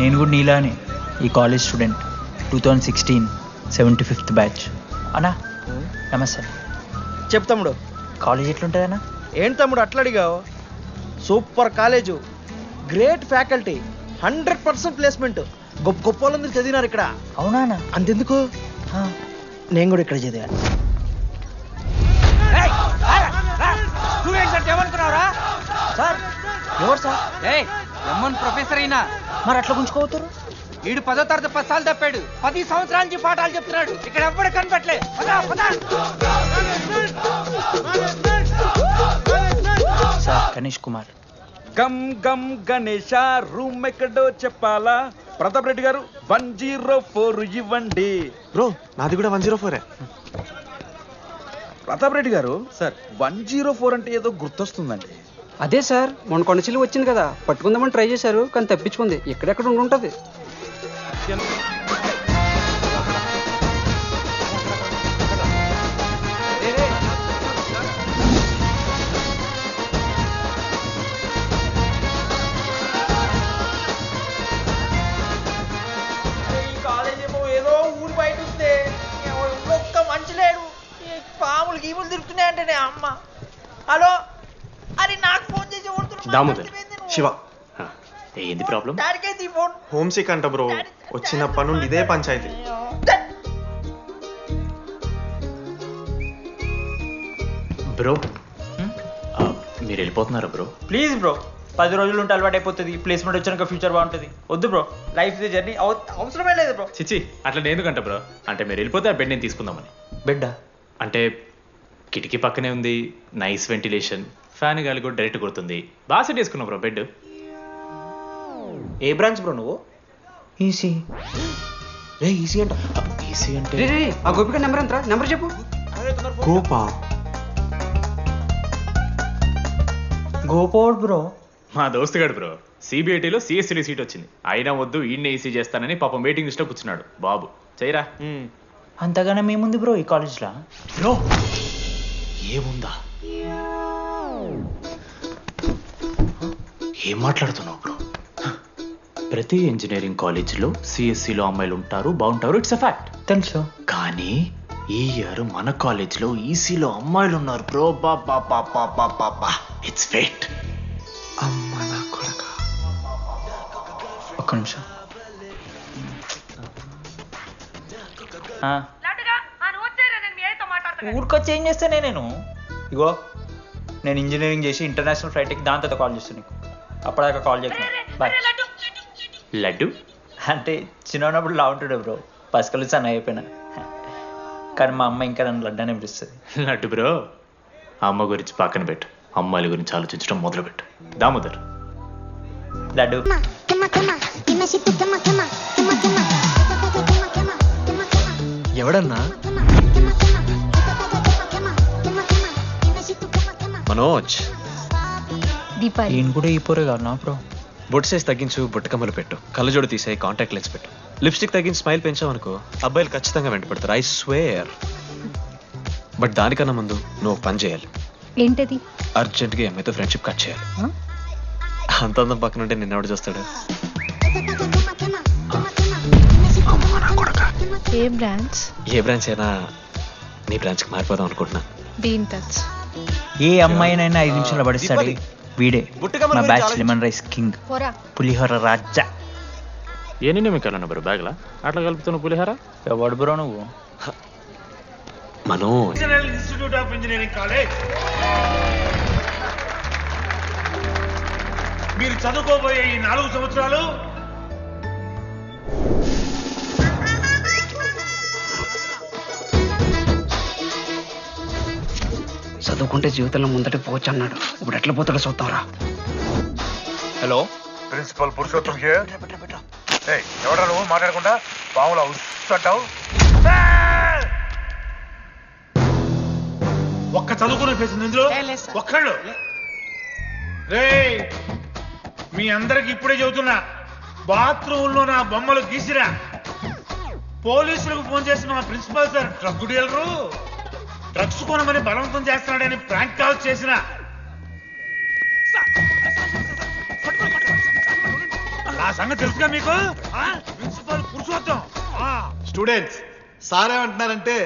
నేను కూడా నీలానే ఈ కాలేజ్ స్టూడెంట్ 2016 75th బ్యాచ్. అన్నా నమస్తే. చెప్పు తమ్ముడు. కాలేజ్ ఎట్లుంటుంది అన్న? ఏంటి తమ్ముడు అట్లా అడిగావు? Super college, great faculty, 100% placement, గొప్ప గొప్ప వాళ్ళందరూ చదివినారు ఇక్కడ. అవునా అన్న? అంతెందుకు, నేను కూడా ఇక్కడ చదివా. సార్ ఎవరు సార్? ఎమ్మన్ ప్రొఫెసర్ అయినా మరి అట్లా గుంజుకోవతారు? వీడు 10వ తరగతి 10 సార్లు తప్పాడు, 10 సంవత్సరాల నుంచి పాఠాలు చెప్తున్నాడు. ఇక్కడ ఎవ్వడు కనిపెట్టలే. సార్ గణేష్ కుమార్. గమ్ గమ్ గణేష రూమ్ ఎక్కడో చెప్పాలా? ప్రతాప్ రెడ్డి గారు 104 ఇవ్వండి. బ్రో నాది కూడా 104. ప్రతాప్ రెడ్డి గారు సార్ 104 అంటే ఏదో గుర్తొస్తుందండి. అదే సార్, మొన్న కొండచిల్లు వచ్చింది కదా, పట్టుకుందామని ట్రై చేశారు కానీ తప్పించుకుంది. ఎక్కడెక్కడ ఉండుంటది. ఏదో ఊరు బయట వస్తే ఒక్క మంచి లేడు, పాములు గీములు తిరుగుతున్నాయంటే అమ్మ. హలో, అది నాకు ఫోన్ చేసి దామోదర్ శివ ఏంది ప్రాబ్లం? డాడీకైతే ఈ ఫోన్. హోమ్ సిక్ అంట బ్రో, వచ్చినప్పటి నుండి ఇదే పంచాయతీ. బ్రో మీరు వెళ్ళిపోతున్నారా బ్రో? ప్లీజ్ బ్రో, 10 రోజులు ఉంటే అలవాటు అయిపోతుంది. ప్లేస్మెంట్ వచ్చాక ఫ్యూచర్ బాగుంటుంది. వద్దు బ్రో, లైఫ్ ఇది జర్నీ, అవసరమే లేదు బ్రో. చిచి అట్లా నేను ఎందుకంట బ్రో? అంటే మీరు వెళ్ళిపోతే ఆ బెడ్ నేను తీసుకుందామని. బెడ్డా? అంటే కిటికీ పక్కనే ఉంది, నైస్ వెంటిలేషన్, ఫ్యాన్ గాలి కూడా డైరెక్ట్ కొడుతుంది. బాగా సెట్ చేసుకున్నావు బ్రో బెడ్. ఏ బ్రాంచ్ బ్రో నువ్వు? ఈసీ. ఈసీ అంట. ఈసీ అంటే ఆ గోపిక నెంబర్ ఎంతరా? నెంబర్ చెప్పు. గోపా గోపోడ్ బ్రో. మా దోస్తుగాడు బ్రో, సిబిఐటీలో సిఎస్సిడి సీట్ వచ్చింది. అయినా వద్దు ఈయన్నే ఈసీ చేస్తానని పాపం వెయిటింగ్ లిస్ట్లో కూర్చున్నాడు. బాబు చేయరా. అంతగానే మేముంది బ్రో ఈ కాలేజ్లో. బ్రో ఏముందా? ఏం మాట్లాడుతున్నావు బ్రో? ప్రతి ఇంజనీరింగ్ కాలేజీలో సిఎస్సిలో అమ్మాయిలు ఉంటారు, బాగుంటారు, ఇట్స్ అ ఫ్యాక్ట్. తెలుసు. కానీ ఈ ఇయర్ మన కాలేజ్లో ఈసీలో అమ్మాయిలు ఉన్నారు బ్రో. Baba it's fate. అమ్మ నా కొడక. ఒక్క నిమిషం. ఊరికొచ్చి ఏం చేస్తానే నేను? ఇగో నేను ఇంజనీరింగ్ చేసి ఇంటర్నేషనల్ ఫ్లైట్ ఎక్కి దాని తర్వాత కాల్ చేస్తాను నీకు. అప్పటిదాకా కాల్ చేస్తాను. బాయ్. లడ్డు అంటే చిన్నప్పుడు లా ఉంటుండే బ్రో, పసుకలు సన్న అయిపోయినా. కానీ మా అమ్మ ఇంకా నన్ను లడ్డు అనే పిలుస్తుంది. లడ్డు బ్రో, అమ్మ గురించి పక్కన పెట్టు, అమ్మాయిల గురించి ఆలోచించడం మొదలుపెట్టు. దామోదర్ లడ్డు. ఎవడన్నా? మనోజ్. దీపాలి. ఈయన కూడా ఈ పోరే కాదు నా బ్రో. బొట్టు సైజ్ తగ్గించు, బుట్టకమ్మలు పెట్టు, కళ్ళజోడు తీసేయి, కాంటాక్ట్ లెన్స్ పెట్టు, లిప్స్టిక్ తగ్గించి స్మైల్ పెంచావు అనుకో, అబ్బాయిలు ఖచ్చితంగా వెంటపడతారు. I swear. బట్ దానికన్నా ముందు నువ్వు ఒక పని చేయాలి. ఏంటది? అర్జెంట్గా అమ్మాయితో ఫ్రెండ్షిప్ కట్ చేయాలి. అంత అందం పక్కన ఉంటే నిన్నెవడు చూస్తాడు? ఏ బ్రాంచ్? ఏ బ్రాంచ్ అయినా నీ బ్రాంచ్కి మారిపోదాం అనుకుంటున్నా. Be in touch. ఏ అమ్మాయినైనా 5 నిమిషాలు పడిస్తాడు వీడే. మా బ్యాచ్ లెమన్ రైస్ కింగ్, పోరా. పులిహోర రాజా. ఎన్ని నిమిషాలు బ్రో బ్యాగ్లా అట్లా కలుపుతున్న పులిహార? ఎవడు బ్రో నువ్వు? Manoj. Institute of engineering college. మీరు చదువుకోబోయే ఈ 4 సంవత్సరాలు చదువుకుంటే జీవితంలో ముందట పోవచ్చు అన్నాడు. ఇప్పుడు ఎట్లా పోతాడో చూద్దాంరా. Hello, principal Purushottam here. ఎవడా నువ్వు మాట్లాడకుండా పాములా ఉస్సంటావు? ఒక్క చదువుకునే పేసింది ఇందులో ఒక్కళ్ళు. రేయ్, మీ అందరికి ఇప్పుడే చెబుతున్నా, బాత్రూంలో నా బొమ్మలు గీసిరా. పోలీసులకు ఫోన్ చేసి మా principal sir drug dealer drugs కొనమని బలవంతం చేస్తున్నాడని ప్రాంక్ కాల్ చేసిన ఆ సంగతి తెలుసుగా మీకు ప్రిన్సిపల్ పురుషోత్తం. స్టూడెంట్స్ సార్ ఏమంటున్నారంటే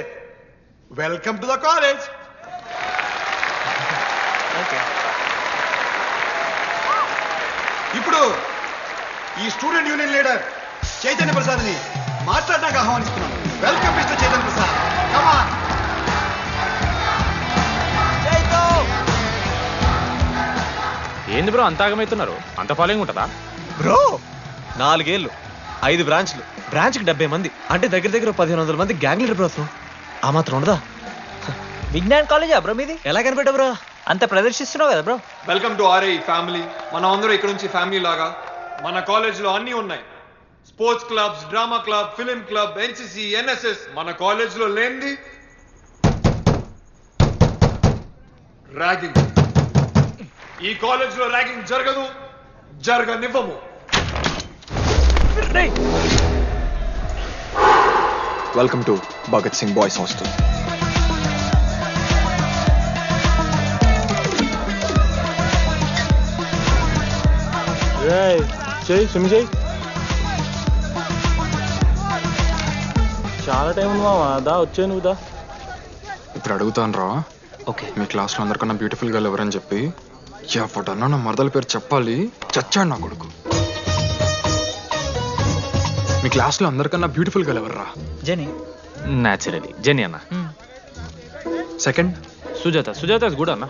వెల్కమ్ టు ద కాలేజ్. ఇప్పుడు ఈ స్టూడెంట్ యూనియన్ లీడర్ చైతన్య ప్రసాద్ని మాట్లాడడానికి ఆహ్వానిస్తున్నాను. Welcome mister Chaitanya Prasad, come on. ఏంది బ్రో అంత ఆగమవుతున్నారు? అంత ఫాలోయింగ్ ఉంటుందా బ్రో? 4 ఏళ్ళు 5 బ్రాంచ్లు, బ్రాంచ్కి 70 మంది అంటే దగ్గర దగ్గర 1500 మంది గ్యాంగ్ లీడర్ బ్రో. అసలు ఆ మాత్రం ఉండదా? విజ్ఞాన్ కాలేజా బ్రో మీది? ఎలా కనిపెట్టా బ్రో? అంత ప్రదర్శిస్తున్నావు కదా bro. Welcome to RI family. మనం అందరూ ఇక్కడ నుంచి ఫ్యామిలీ లాగా. మన కాలేజ్లో అన్నీ ఉన్నాయి. Sports clubs, drama club, film club, NCC, NSS. మన కాలేజ్లో లేనిది ర్యాగింగ్. ఈ కాలేజ్లో ర్యాగింగ్ జరగదు, జరగనివ్వము. Welcome to Bhagat Singh boys hostel. చాలా టైం ఉంది మామా, దా వచ్చే నువ్వు దా. ఇప్పుడు అడుగుతాను రా. ఓకే. మీ క్లాస్లో అందరికన్నా బ్యూటిఫుల్ గర్ల్ ఎవరని చెప్పి ఎవడన్నా నా మరదల పేరు చెప్పాలి. చచ్చాడు నా కొడుకు. మీ క్లాస్లో అందరికన్నా బ్యూటిఫుల్ గర్ల్ ఎవర్రా? జని. న్యాచురలీ జెనీ అన్న. సెకండ్ సుజాత. సుజాత గుడ్ అన్న.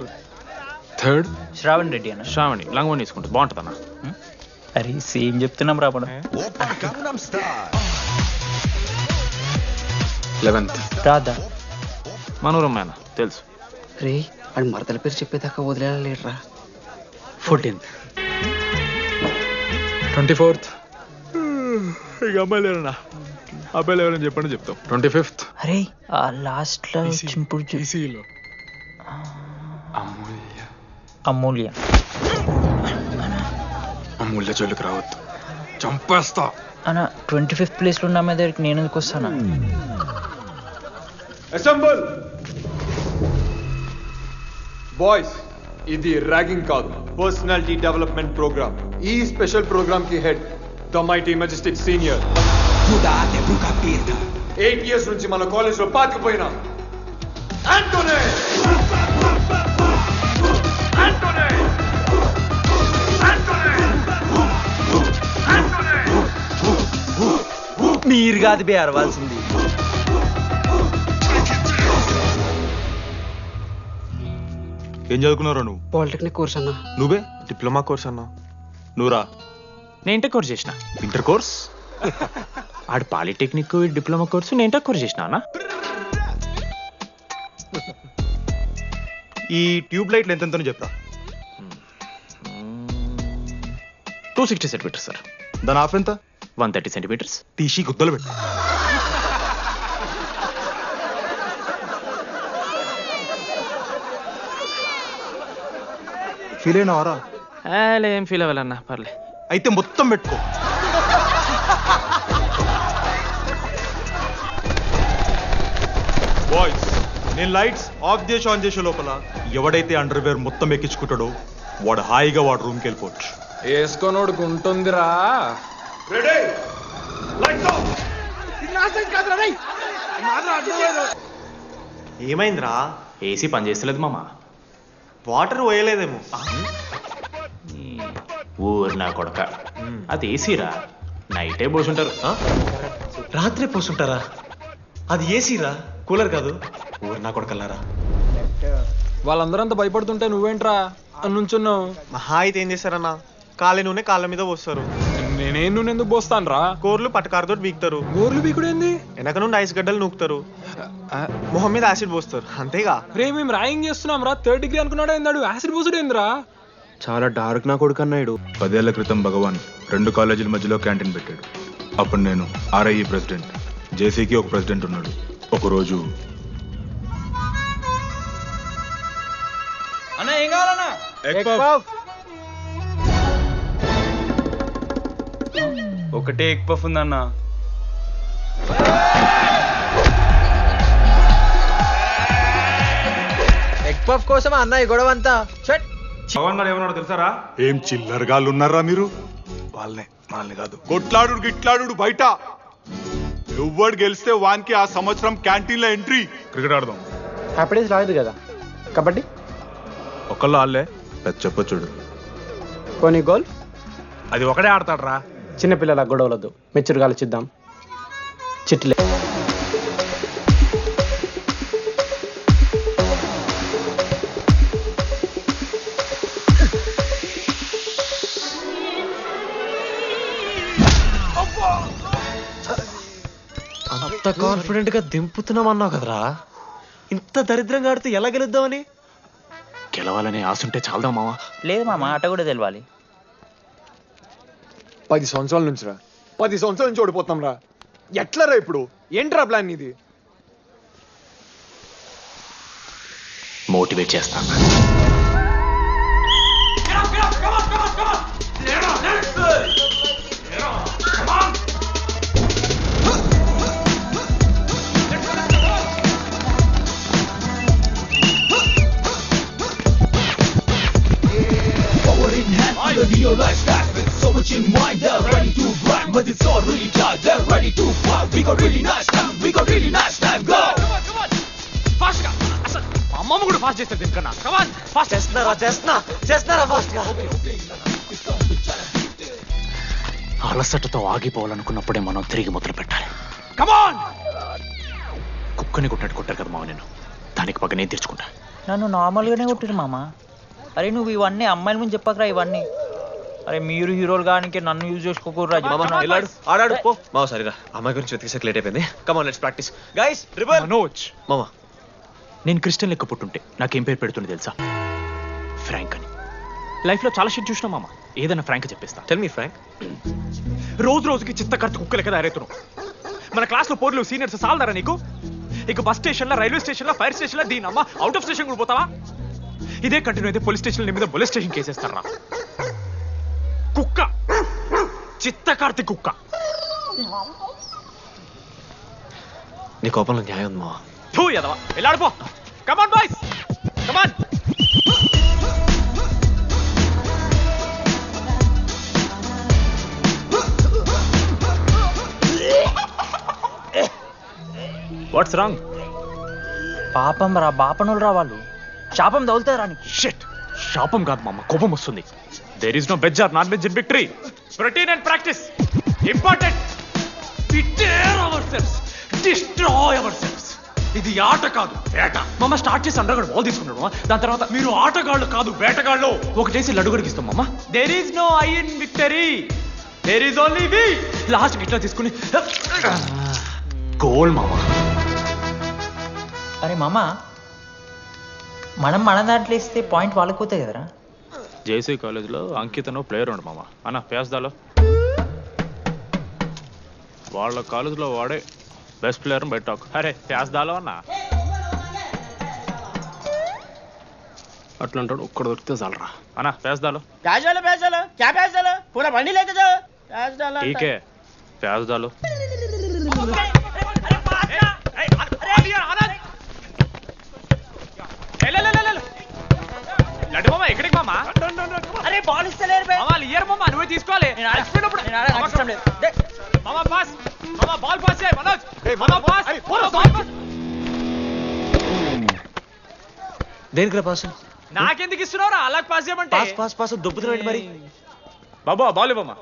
థర్డ్ శ్రావణ్ రెడ్డి అన్న. శ్రావణి లంగోని తీసుకుంటుంది, బాగుంటుంది అన్న. అరే సేమ్ చెప్తున్నాం రాపడం. 11th రాదా? మనోరమ్మ అన్న తెలుసు. రే అని మరదల పేరు చెప్పేదాకా వదిలేరా. 14th 24th ఇక అమ్మాయిలు ఎవరన్నా, అబ్బాయిలు ఎవరని చెప్పండి చెప్తాం. 25th అరే ఆ లాస్ట్ లో వచ్చినప్పుడు ఈసీలో అమూల్య. అమూల్య. అమూల్య జోలికి రావద్దు, చంపేస్తా. అన్న 25th ప్లేస్ లో ఉన్న అమ్మాయి దగ్గరికి నేను ఎందుకు వస్తాను? Assemble boys. ఇది ర్యాగింగ్ కాదు, పర్సనాలిటీ డెవలప్మెంట్ ప్రోగ్రామ్. ఈ స్పెషల్ ప్రోగ్రామ్ కి head the mighty Majestic senior. 8 years నుంచి మన కాలేజ్ లో పాతిపోయినా ఆంటోనీ. ఆంటోనీ మీరు కాదు బే అరవాల్సింది. ఏం చదువుకున్నారా నువ్వు? పాలిటెక్నిక్ కోర్స్ అన్న. నువ్వే డిప్లొమా కోర్స్ అన్నా. నువ్వురా నేను ఇంటర్ కోర్స్ చేసిన. Inter course? ఆడు పాలిటెక్నిక్ డిప్లొమా కోర్సు, నేను ఇంటర్ కోర్స్ చేసిన అన్న. ఈ ట్యూబ్ లైట్లు ఎంతెంతనో చెప్పరా. 260 సెంటీమీటర్స్ సార్. దాని ఆఫ్ ఎంత? 130 సెంటీమీటర్స్. తీసి గుద్దలు పెట్టు. ఫీల్ అయినావారా? ఏం ఫీల్ అవ్వాలన్నా, పర్లే. అయితే మొత్తం పెట్టుకో. బాయ్స్, నేను లైట్స్ ఆఫ్ చేసి ఆన్ చేసే లోపల ఎవడైతే అండర్వేర్ మొత్తం ఎక్కించుకుంటాడో వాడు హాయిగా వాడు రూమ్కి వెళ్ళిపోవచ్చు. వేసుకోనోడుకు ఉంటుందిరా. Ready, lights off. ఏమైందిరా? ఏసీ పని చేస్తలేదు మామ. వాటర్ పోయలేదేమో. ఊరు నా కొడక, అది ఏసీరా. నైటే పోసుంటారు. రాత్రే పోసుంటారా? అది ఏసీరా, కూలర్ కాదు. ఊరు నా కొడకల్లారా. వాళ్ళందరూ అంత భయపడుతుంటే నువ్వేంట్రా నుంచున్నావు? మహా అయితే ఏం చేస్తారన్నా, కాళ్ళ నూనె కాళ్ళ మీద పోస్తారు. నేనేం నువ్వు ఎందుకు పోస్తాను రా? కూరలు పట్టకారుతో బీకుతారు. గోర్లు బీకుడేంది? వెనక నుండి ఐస్ గడ్డలు నూకుతారు. మొహం మీద యాసిడ్ పోస్తారు, అంతేగా. రే మేము ర్యాగింగ్ చేస్తున్నాం రా. 3rd degree అనుకున్నాడు ఏందాడు? యాసిడ్ పోసుడేంద్రా? చాలా డార్క్ నా కొడుకు అన్నాడు. 10 ఏళ్ల క్రితం భగవాన్ 2 కాలేజీల మధ్యలో క్యాంటీన్ పెట్టాడు. అప్పుడు నేను ఆర్ఐఈ ప్రెసిడెంట్, జేసీకి ఒక ప్రెసిడెంట్ ఉన్నాడు. ఒకరోజు అన్న ఏం కావాలన్నా? ఒకటే ఎగ్ పఫ్ ఉందన్న. ఎగ్ పఫ్ కోసం అన్న ఈ గొడవ అంతా. భగవాన్ గారు ఏమన్నాడు తెలుసారా? ఏం చిల్లరగాళ్ళు ఉన్నారా మీరు? వాళ్ళనే మనల్ని కాదు. కొట్లాడు గిట్లాడు బయట. ఎవ్వడు గెలిస్తే వానికి ఆ సంవత్సరం క్యాంటీన్ లో ఎంట్రీ. క్రికెట్ ఆడదాం. హ్యాపీ డేస్ రాలేదు కదా. కబడ్డీ ఒకళ్ళు ఆడలే పెద్ద చెప్పొచ్చుడు. కొన్ని గోల్. అది ఒకడే ఆడతాడు రా. చిన్నపిల్లల గొడవలొద్దు, మెచ్యూర్గా ఆలోచిద్దాం. చిట్లే అంత కాన్ఫిడెంట్ గా దింపుతున్నాం అన్నావు కదరా, ఇంత దరిద్రంగా ఆడితే ఎలా గెలుద్దామని? గెలవాలనే ఆశుంటే చాలదా మావా? లేదు మామ, ఆట కూడా తెలవాలి. 10 సంవత్సరాల నుంచి రా, 10 సంవత్సరాల నుంచి ఓడిపోతాం రా. ఎట్లా రా ఇప్పుడు? ఏంట్రా ప్లాన్ ఇది? మోటివేట్ చేస్తాను. అమ్మమ్మ కూడా ఫాస్ట్ చేస్తారు దీనికన్నా. కమాన్ ఫాస్ట్ చేస్తున్నారా ఫాస్ట్ గా. అలసటతో ఆగిపోవాలనుకున్నప్పుడే మనం తిరిగి మొదలు పెట్టాలి. కమాన్. కుక్కని కొట్టినట్టు కొట్టారు కదా మావ నేను. దానికి పక్క నేను తెచ్చుకుంటా. నన్ను నార్మల్గానే కొట్టిరు మామ. అరే నువ్వు ఇవన్నీ అమ్మాయిల ముందు చెప్పకరా ఇవన్నీ. అరే మీరు హీరోలు కానీ నన్ను యూజ్ చేసుకోకూడరా. ఆడాడు పో మావ. సరిగా అమ్మాయి గురించి వెతికేసరికి లేట్ అయిపోయింది. Come on let's practice guys. Manoj మామ, నేను క్రిస్టియన్ లెక్క పుట్టుంటే నాకేం పేరు పెడుతుంది తెలుసా? ఫ్రాంక్ అని. లైఫ్లో చాలా షిట్ చూసినా మామ, ఏదైనా ఫ్రాంక్ చెప్పేస్తా. Tell me frank. రోజు రోజుకి చిత్తకర్త కుక్క లెక్క తయారవుతున్నావు. మన క్లాస్లో పోర్లు సీనియర్స్ సాల్దారా నీకు? ఇక బస్ స్టేషన్లో, రైల్వే స్టేషన్లో, ఫైర్ స్టేషన్లో దీని అమ్మ అవుట్ ఆఫ్ స్టేషన్ కూడా పోతావా? ఇదే కంటిన్యూ అయితే పోలీస్ స్టేషన్ మీద పోలీస్ స్టేషన్ కేసేస్తారా? కుక్క, చిత్తకార్తి కుక్క. నీ కోపంలో న్యాయం ఉంది మావ. థూ ఎదవా, వెళ్ళాడిపో. Come on boys, come on. What's wrong? పాపం రా, బాపనులు రా వాళ్ళు. శాపం తగులుతారా నీకు? షిట్, శాపం కాదు మామ, కోపం వస్తుంది. There is no veg or non veg in victory. Routine and practice important. We dare ourselves, destroy ourselves. ఇది ఆట కాదు, వేట. మామ స్టార్ట్ చేసి అండర్గాడు బాల్ తీసుకున్నాడు. దాని తర్వాత మీరు ఆటగాళ్ళు కాదు వేటగాళ్ళు. ఒకటేసి లడుగడికి ఇస్తాం మామ. There is no I in victory, there is only we. Last ఇట్లా తీసుకుని గోల్ మామ. అరే మామ, మనం మన దాంట్లో ఇస్తే పాయింట్ వాళ్ళకి పోతాయి కదరా. జేసీ కాలేజ్లో అంకితను ప్లేయర్ ఉండు మామ. అన్న పేస్దాలో వాళ్ళ కాలేజ్లో వాడే బెస్ట్ ప్లేయర్ బయట టాక్. అరే పేస్దాలో అన్న అట్లా అంటాడు. ఒక్కడ దొరికితే చాలరా అన్న. పేస్దాలో టీకే పేస్దాలో. లడ్డు మామ ఎక్కడికి మామ? అరే బాల్ ఇస్తలేరు బే. మామ ఇయర్ మామ, నువ్వే తీసుకోవాలి. మామ పాస్, మామ బాల్ పాస్ చేయి. మనోజ్ మామ పాస్. దేనికి రా పాస్? నాకెందుకు ఇస్తున్నావురా? అలా పాస్ చేయమంటే. పాస్ పాస్ పాస్ దొబ్బుతున్నాడు మరి. బాబా బాల్ ఇవ్వమ్మా.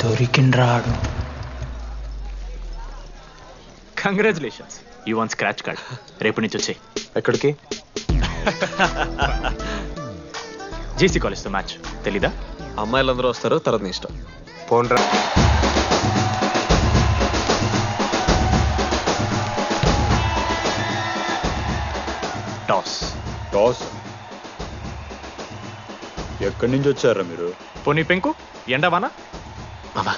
దొరికిండ్రాడు. Congratulations, you won scratch card. రేపు నుంచి వచ్చాయి. ఎక్కడికి? జేసీ కాలేజ్తో మ్యాచ్ తెలీదా? అమ్మాయిలందరూ వస్తారు, తర్వాత నీ ఇష్టం. పోన్రా. టాస్. టాస్ ఎక్కడి నుంచి వచ్చారా మీరు? పోనీ పెంకు ఎండవానా? మామ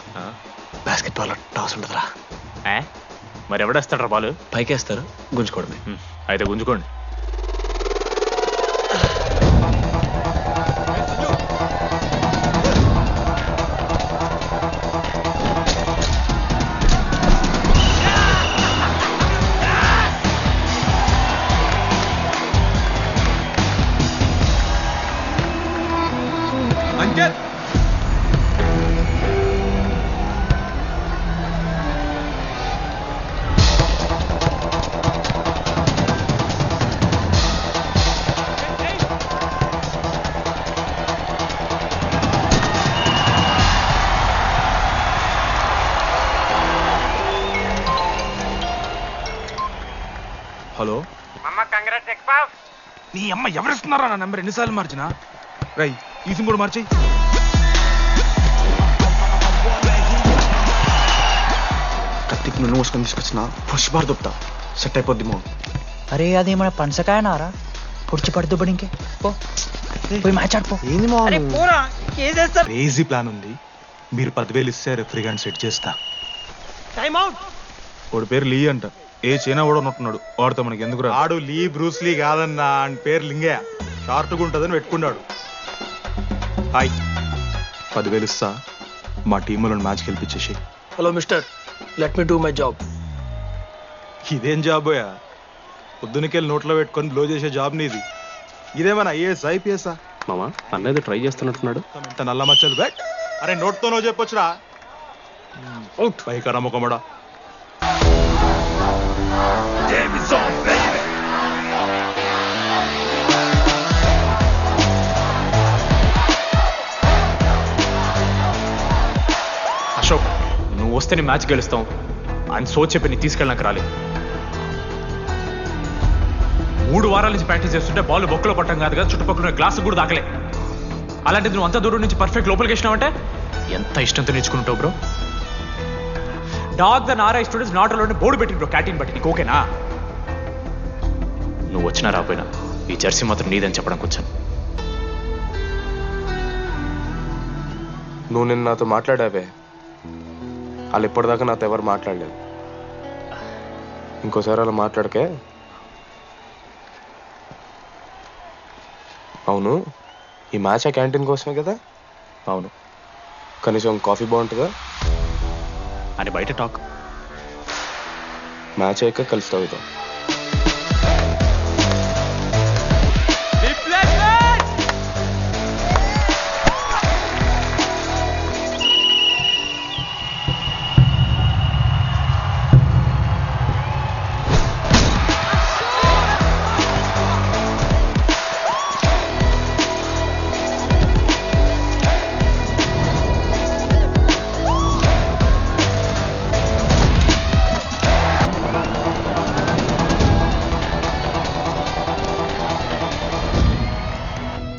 బాస్కెట్బాల్ టాస్ ఉండదురా. మరి ఎవడేస్తాడ్రా బాలు? పైకేస్తారు, గుంజుకోవడమే. అయితే గుంజుకోండి. అంకిత్ హలో నీ అమ్మ ఎవరిస్తున్నారా నా నెంబర్ ఎన్నిసార్లు మార్చినా? రై ఈ సిమ్ కూడా మార్చేయి. కత్తికి నన్ను మోసుకొని తీసుకొచ్చిన పుష్ బార్ దొప్తా సెట్ అయిపోద్ది మో. అరే అదేమన్నా పనసకాయ నారా పొడిచి పడుతూ పడి ఇంకే పోయి మ్యాచ్ ఆడిపో. ఏంది మా అరే పోరా ఏదేస్తా. క్రేజీ ప్లాన్ ఉంది. మీరు 10,000 ఇస్తే రెఫ్రీ గాని సెట్ చేస్తా. Time out. వాడి పేరు లీ అంట. ఏ చైనా కూడా ఉన్నట్టున్నాడు. వాడితో మనకి ఎందుకు రా? ఆడు లీ బ్రూస్ లీ కాదన్నా, అని పేరు లింగే. షార్ట్గా ఉంటుందని పెట్టుకున్నాడు. హాయ్, 10,000 ఇస్తా. మా టీంలో మ్యాచ్ గెలిపించేసి. Hello mister, let me do my job. ఇదేం జాబోయా? పొద్దునకెళ్ళి నోట్లో పెట్టుకొని బ్లో చేసే జాబ్ నీది. ఇదేమన్నా ఐఏఎస్ ఐపీఎస్ఆ? మామ అన్నది ట్రై చేస్తున్నట్టున్నాడు. ఇంత నల్ల మచ్చలు బెట్. అరే నోట్తో నువ్వు చెప్పొచ్చురా. అవుట్ పైకరా ముఖమడా. అశోక్, నువ్వు వస్తే నీ మ్యాచ్ గెలుస్తాం అని సోచ్ చెప్పి నీ తీసుకెళ్ళడానికి రాలేదు. 3 వారాల నుంచి ప్రాక్టీస్ చేస్తుంటే బాల్ బొక్కలో పట్టం కాదు కదా, చుట్టుపక్కల గ్లాసు కూడా దాకలే. అలాంటిది నువ్వు అంత దూరం నుంచి పర్ఫెక్ట్ లోపలికి వేసినావంటే ఎంత ఇష్టంతో నేర్చుకుంటావు బ్రో. డాగ్ ద నారా స్టూడెంట్స్ నాట్ అలౌడ్ బోర్డు పెట్టి బ్రో, క్యాటీన్ బట్టి. నీకు ఓకేనా? నువ్వు వచ్చినా రాపోయినా ఈ జెర్సీ మాత్రం నీదని చెప్పడానికి వచ్చాను. నువ్వు నిన్న నాతో మాట్లాడావే, వాళ్ళు ఇప్పటిదాకా నాతో ఎవరు మాట్లాడలేదు. ఇంకోసారి అలా మాట్లాడకే. అవును, ఈ మ్యాచ్ ఆ క్యాంటీన్ కోసమే కదా? అవును. కనీసం కాఫీ బాగుంటుందా అని బయట టాక్. మ్యాచ్ అయ్యాక కలుస్తావు ఇదో.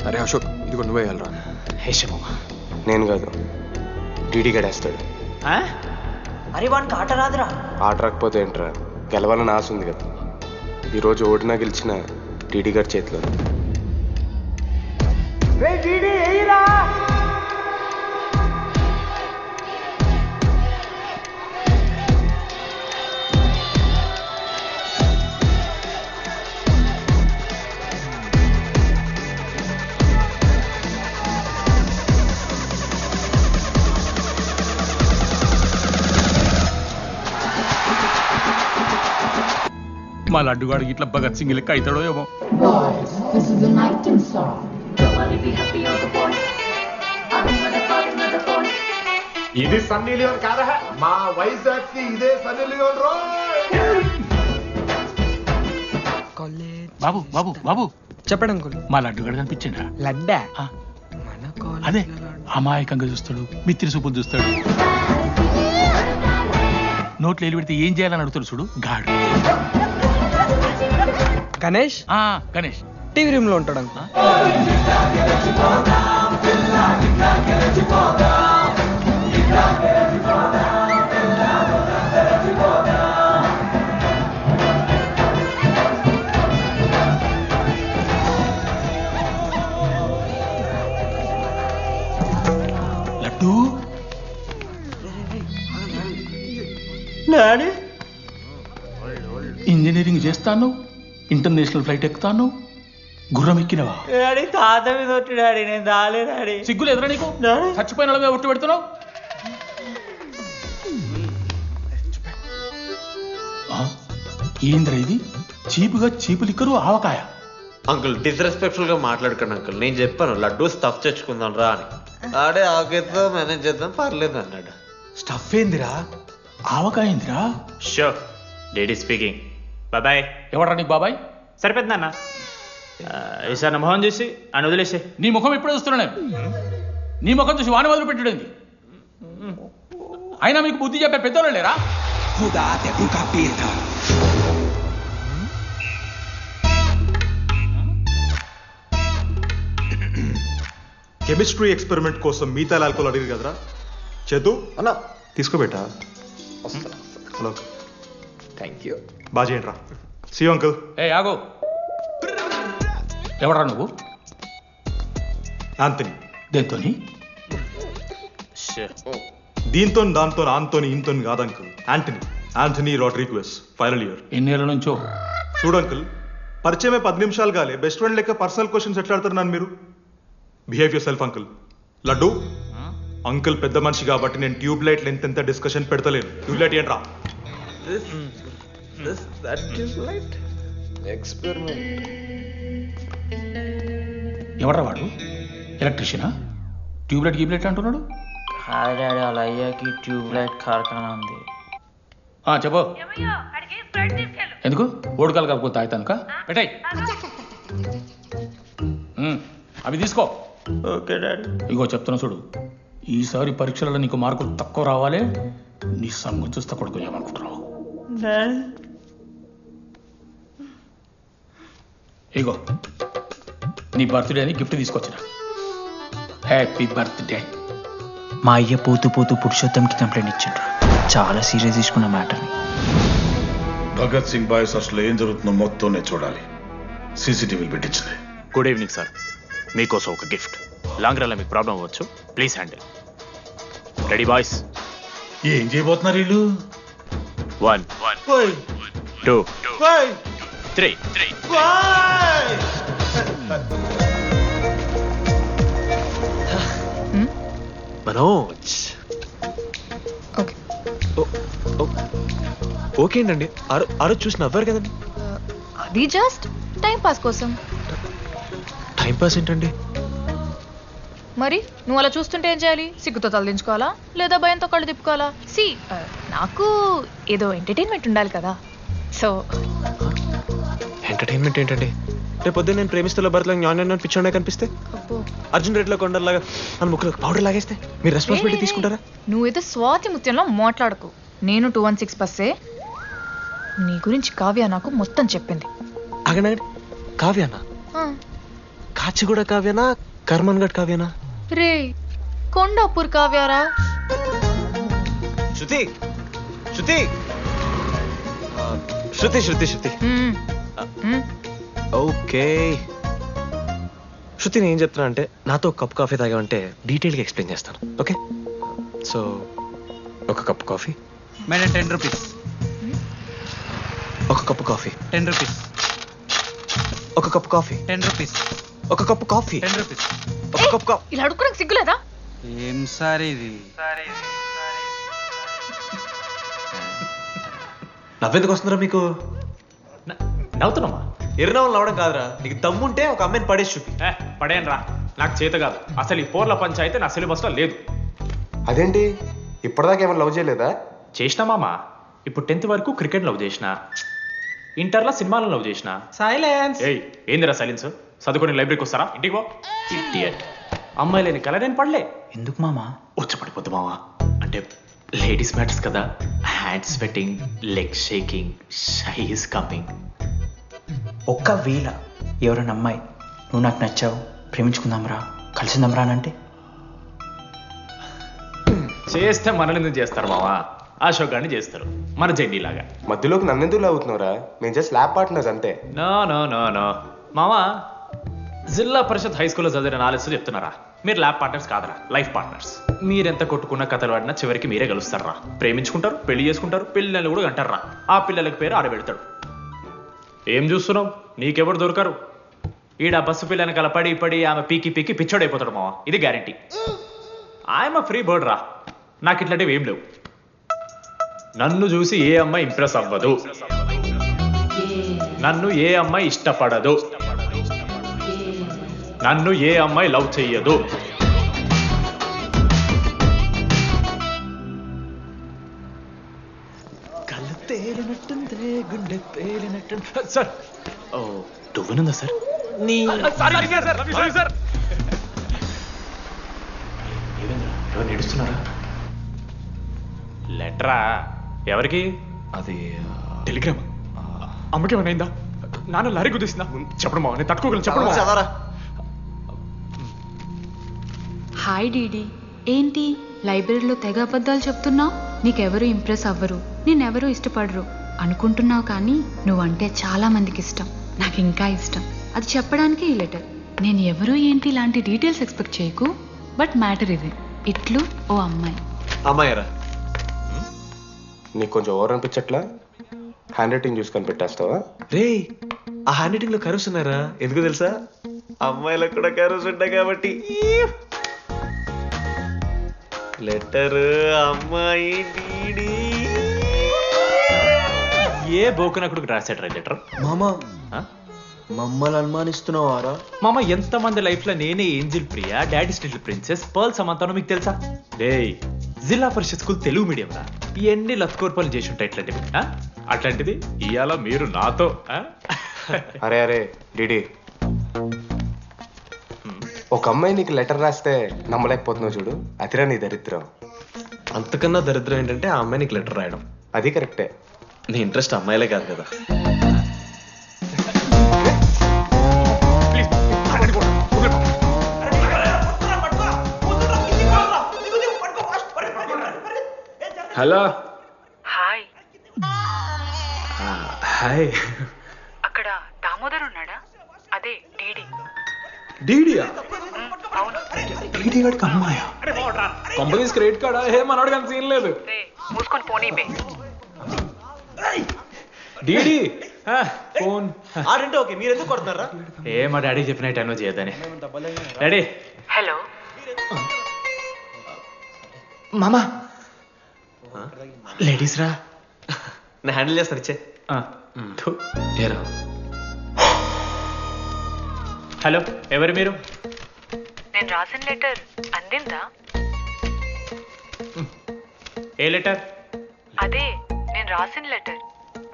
అరే అశోక్, ఇదిగో నువ్వే వెళ్ళరా. నేను కాదు, డీడీ గడేస్తాడు. అరే వానికి ఆట రాదురా. ఆట రాకపోతే ఏంట్రా, గెలవాలని ఆశ ఉంది కదా. ఈరోజు ఓడినా గెలిచిన డీడీ గారి చేతిలో. మా లడ్డుగాడికి ఇట్లా భగత్ సింగ్ లెక్క అవుతాడో ఏమో. ఇది సన్నీ లియోన్ కాదా? మా వైజాగ్ కి ఇదే సన్నీ లియోన్ రో. బాబు బాబు బాబు చెప్పండి అంకుల్. మా లడ్డుగాడు కనిపించిందా? లడ్డా అదే అమాయకంగా చూస్తాడు, మిత్రి చూపులు చూస్తాడు, నోట్లు ఎలి పెడితే ఏం చేయాలని అడుగుతాడు చూడు గాడు. గణేష్ గణేష్ టీవీ రూమ్ లో ఉంటాడు అంకుల్. నాని చేస్తాను, ఇంటర్నేషనల్ ఫ్లైట్ ఎక్కుతాను, గుర్రం ఎక్కినవా? డాడీ తాత మీద ఒట్టు డాడీ, నేను దాలే డాడీ. సిగ్గులు ఎదురా నీకు? చచ్చిపోయిన వాళ్ళ మీద ఒట్టు పెడుతున్నావు. ఏంద్ర ఇది? చీపుగా చీపు లిక్కరు ఆవకాయ. అంకుల్ డిస్రెస్పెక్ట్ఫుల్ గా మాట్లాడుకోండి అంకుల్. నేను చెప్పాను లడ్డూ స్టఫ్ తెచ్చుకుందాం రా అని. ఆడే ఆకేతో మేనేజ్ చేద్దాం పర్లేదు అన్నాడు. స్టఫ్ ఏందిరా? ఆవకాయ ఏందిరా? Show daddy speaking. బాబాయ్. ఎవరా నీకు బాబాయ్? సరిపోతుంది అన్న. ఈసారి నా మొహం చూసి అని వదిలేసే. నీ ముఖం ఎప్పుడు చూస్తున్నా నేను? నీ ముఖం చూసి వాని వదిలి పెట్టడండి. అయినా మీకు బుద్ధి చెప్పే పెద్దోళ్ళు లేరా? కెమిస్ట్రీ ఎక్స్పెరిమెంట్ కోసం మీథైల్ ఆల్కహాల్ అడిగారు కదరా చేతు అన్న, తీసుకోబెట్టా. Hello, thank you. బాగా చేయండి రా. See uncle. ఏ ఆగో, ఎవరా నువ్వు? ఆంథనీ. దేంతోని? దీంతో దాంతో ఆంతోని ఇంతో కాదు అంకుల్, ఆంథనీ రాడ్రిగ్వెస్, ఫైనల్ ఇయర్. ఎన్నేళ్ళ నుంచో? చూడు అంకుల్, పరిచయమే 10 నిమిషాలు కాలే, బెస్ట్ ఫ్రెండ్ లెక్క పర్సనల్ క్వశ్చన్స్ ఎట్లా ఆడుతున్నారు మీరు? Behave your self uncle. Laddu uncle పెద్ద మనిషి కాబట్టి నేను ట్యూబ్ లైట్ లెంత్ ఎంత డిస్కషన్ పెడతలేను. ట్యూబ్ లైట్ ఏంట్రా? ఎవరా వాడు? ఎలక్ట్రీషియనా? ట్యూబ్లైట్ గీబ్లైట్ అంటున్నాడు. హాయ్ డాడీ, వాళ్ళ అయ్యాకి ట్యూబ్ లైట్ కార్ఖానా ఉంది. చెప్పు. ఎందుకు? ఓడికాలు కాకపోతే తాగుతానుక పెట్టాయి. అవి తీసుకో. Okay daddy. ఇగో చెప్తున్నా చూడు, ఈసారి పరీక్షలలో నీకు మార్కులు తక్కువ రావాలి. నీ సంగతి చూస్తే కొడుకు ఏమనుకుంటున్నావు? ఇగో నీ బర్త్డే అని గిఫ్ట్ తీసుకొచ్చిన. Happy birthday. మా అయ్య పోతూ పోతూ పురుషోత్తంకి కంప్లైంట్ ఇచ్చిండ్రు. చాలా సీరియస్ తీసుకున్న మ్యాటర్ని. భగత్ సింగ్ బాయ్స్ అసలు ఏం జరుగుతుందో మొత్తం నేను చూడాలి. సీసీటీవీలు పెట్టించింది. Good evening sir. మీకోసం ఒక గిఫ్ట్. లాంగ్ రన్లో మీకు ప్రాబ్లం అవ్వచ్చు, ప్లీజ్ హ్యాండిల్. Ready boys? ఏం చేయబోతున్నారు వీళ్ళు? 1 2 3 మనోజ్. ఓకే అండి. ఆ రోజు చూసి నవ్వారు కదండి. అది జస్ట్ టైం పాస్ కోసం. టైం పాస్ ఏంటండి? మరి నువ్వు అలా చూస్తుంటే ఏం చేయాలి? సిగ్గుతో తలదించుకోవాలా లేదా భయంతో కళ్ళు తిప్పుకోవాలా? నాకు ఏదో ఎంటర్టైన్మెంట్ ఉండాలి కదా. సో ఎంటర్టైన్మెంట్ ఏంటండి? రేపు పొద్దున్న నేను ప్రేమిస్తున్న భర్తలో జ్ఞానం పిచ్చోడే కనిపిస్తే, అర్జున్ రెడ్డిలో కొండలాగా మన ముక్కులో పౌడర్ లాగేస్తే మీరు రెస్పాన్సిబిలిటీ తీసుకుంటారా? నువ్వేదో స్వాతి ముత్యంలో మాట్లాడకు. నేను 216 బస్సే. నీ గురించి కావ్య నాకు మొత్తం చెప్పింది. అగనండి. కావ్యానా? కాచిగూడ కావ్యానా? కర్మన్ గడ్ కావ్యానా? రే కొండాపూర్ కావ్యారా? శృతి శృతి శృతి శృతి శృతి ఓకే. శృతి నేను ఏం చెప్తున్నా అంటే, నాతో కప్ కాఫీ తాగామంటే డీటెయిల్గా ఎక్స్ప్లెయిన్ చేస్తాను. ఓకే? సో ఒక కప్ కాఫీ. Madam 10 rupees. ఒక కప్పు కాఫీ. 10 రూపీస్. ఒక కప్పు కాఫీ. 10 రూపీస్. ఒక కప్పు కాఫీ. 10 రూపీస్. ఒక కప్పు కాఫీ. ఇలా అడుక్కోడానికి సిగ్గులేదా? ఏం సార్ ఇది? నవ్వెందుకు వస్తున్నారా మీకు? నవ్వుతున్నామా? ఎర్రనవ్వులు నవ్వడం కాదురా, నీకు దమ్ముంటే ఒక అమ్మాయిని పడేసి చూపి. పడేయను రా, నాకు చేత కాదు. అసలు ఈ పోర్ల పంచాయితీ నా సిలబస్లో లేదు. అదేంటి ఇప్పటిదాకా ఏమైనా లవ్ చేయలేదా? చేసినా మామ. ఇప్పుడు 10th వరకు క్రికెట్ లవ్ చేసిన, ఇంటర్లో సినిమాలను లవ్ చేసిన. సైలెన్స్. ఏందిరా సైలెన్స్? చదువుకొని లైబ్రరీకి వస్తారా? ఇంటికి పో. ఇడియట్. అమ్మాయి లేని కల నేను పడలే. ఎందుకు మామా? వచ్చి పడిపోద్దు మావా. అంటే లేడీస్ మ్యాటర్స్ కదా. Hand sweating, leg shaking, shy is coming. ఒక్కవేళ ఎవరైనా అమ్మాయి నువ్వు నాకు నచ్చావు, ప్రేమించుకుందాంరా, కలిసిందాంరా అని అంటే చేస్తే మనల్ని ఎందుకు చేస్తారు మావా? అశోక్ గారిని చేస్తారు, మన జెండీలాగా. మధ్యలోకి నన్నెందుకు అవుతున్నారా? మేము జస్ట్ ల్యాబ్ పార్ట్నర్స్ అంతే. నో నో నో నో మావా, జిల్లా పరిషత్ హై స్కూల్లో చదివిన నాలెడ్జ్ చెప్తున్నారా? మీరు ల్యాబ్ పార్ట్నర్స్ కాదరా, లైఫ్ పార్ట్నర్స్. మీరెంత కొట్టుకున్న కథలు ఆడినా చివరికి మీరే కలుస్తారా? ప్రేమించుకుంటారు, పెళ్లి చేసుకుంటారు, పిల్లలు కూడా అంటారా? ఆ పిల్లలకి పేరు ఆడబెడతాడు. ఏం చూస్తున్నావు? నీకెవరు దొరకరు. ఈడ బస్సు పిల్లని కలపడి పడి ఆమె పీకి పీకి పిచ్చోడైపోతాడు మావా. ఇది గ్యారంటీ. ఆయమ ఫ్రీ బర్డ్ రా. నాకు ఇట్లాంటివి ఏం లేవు. నన్ను చూసి ఏ అమ్మాయి ఇంప్రెస్ అవ్వదు, నన్ను ఏ అమ్మాయి ఇష్టపడదు, నన్ను ఏ అమ్మాయి లవ్ చెయ్యదు. కళ్ళు తేలినట్టుందే, గుండె పేలినట్టు. సార్, ఓ దువ్వనుందా సార్? నీ సార్ ఎవరు నడుస్తున్నారా? లెటరా? ఎవరికి? అది టెలిగ్రామ్. అమ్మకి ఏమైనా నాన్న లారీ గుద్దేసిందా? చెప్పడం నేను తట్టుకోగలను. చెప్పడం చదవరా. హాయ్ డీడీ, ఏంటి లైబ్రరీలో తెగ అబద్ధాలు చెప్తున్నావు? నీకెవరు ఇంప్రెస్ అవ్వరు, నేనెవరూ ఇష్టపడరు అనుకుంటున్నావు, కానీ నువ్వంటే చాలా మందికి ఇష్టం, నాకు ఇంకా ఇష్టం. అది చెప్పడానికి ఈ లెటర్. నేను ఎవరు ఏంటి ఇలాంటి డీటెయిల్స్ ఎక్స్పెక్ట్ చేయకు, బట్ మ్యాటర్ ఇది. ఇట్లు ఓ అమ్మాయి. అమ్మాయరా? నీకు కొంచెం ఓవర్ అనిపించట్లా? హ్యాండ్ రైటింగ్ చూసి కనిపెట్టేస్తావా? రే, ఆ హ్యాండ్ రైటింగ్ లో కర్వ్స్ ఉన్నారా? ఎందుకు తెలుసా? అమ్మాయిలకు కూడా కర్వ్స్ ఉంటాయి కాబట్టి. లెటర్ అమ్మాయి డీడీ. ఏ బోకనకుడికి రాశాడు లెటర్? మామా మమ్మల్ని అనుమానిస్తున్నావారా? మామ, ఎంతమంది లైఫ్ లో నేనే angel Priya, daddy still princess, pearl సమంతానో మీకు తెలుసా? డే, జిల్లా పరిషత్ స్కూల్ తెలుగు మీడియం రా. ఎన్ని లత్కోర్పాలు చేసి ఉంటాయి ఇట్లాంటివి. అట్లాంటిది ఇవాళ మీరు నాతో. అరే అరే డిడి, ఒక అమ్మాయి నీకు లెటర్ రాస్తే నమ్మలేకపోతున్నావు చూడు, అతిరా నీ దరిద్రం. అంతకన్నా దరిద్రం ఏంటంటే ఆ అమ్మాయి నీకు లెటర్ రాయడం. అది కరెక్టే. నీ ఇంట్రెస్ట్ అమ్మాయిలే కాదు కదా. హలో. హాయ్. హాయ్. అక్కడ దామోదర్ ఉన్నాడా? అదే డీడీ. డీడీయా? అవును. డీడీ వాడికి అమ్మాయా? Companies credit కార్డా? ఏ మనోడు కానీ సీన్ లేదు. మూసుకొని పోనీ బే. డీడీ ఫోన్ ఆడంటే ఓకే, మీరు ఎందుకు కొడుతున్నారా? ఏ మా డాడీ చెప్పిన టైం చేయొద్దని. డాడీ. హలో మామా, లేడీస్ రా. నేను హ్యాండిల్ చేస్తాను, ఇచ్చే. ఏరా. హలో, ఎవరు మీరు? నేను రాసిన లెటర్ అందిందా? ఏ లెటర్? అదే నేను రాసిన లెటర్,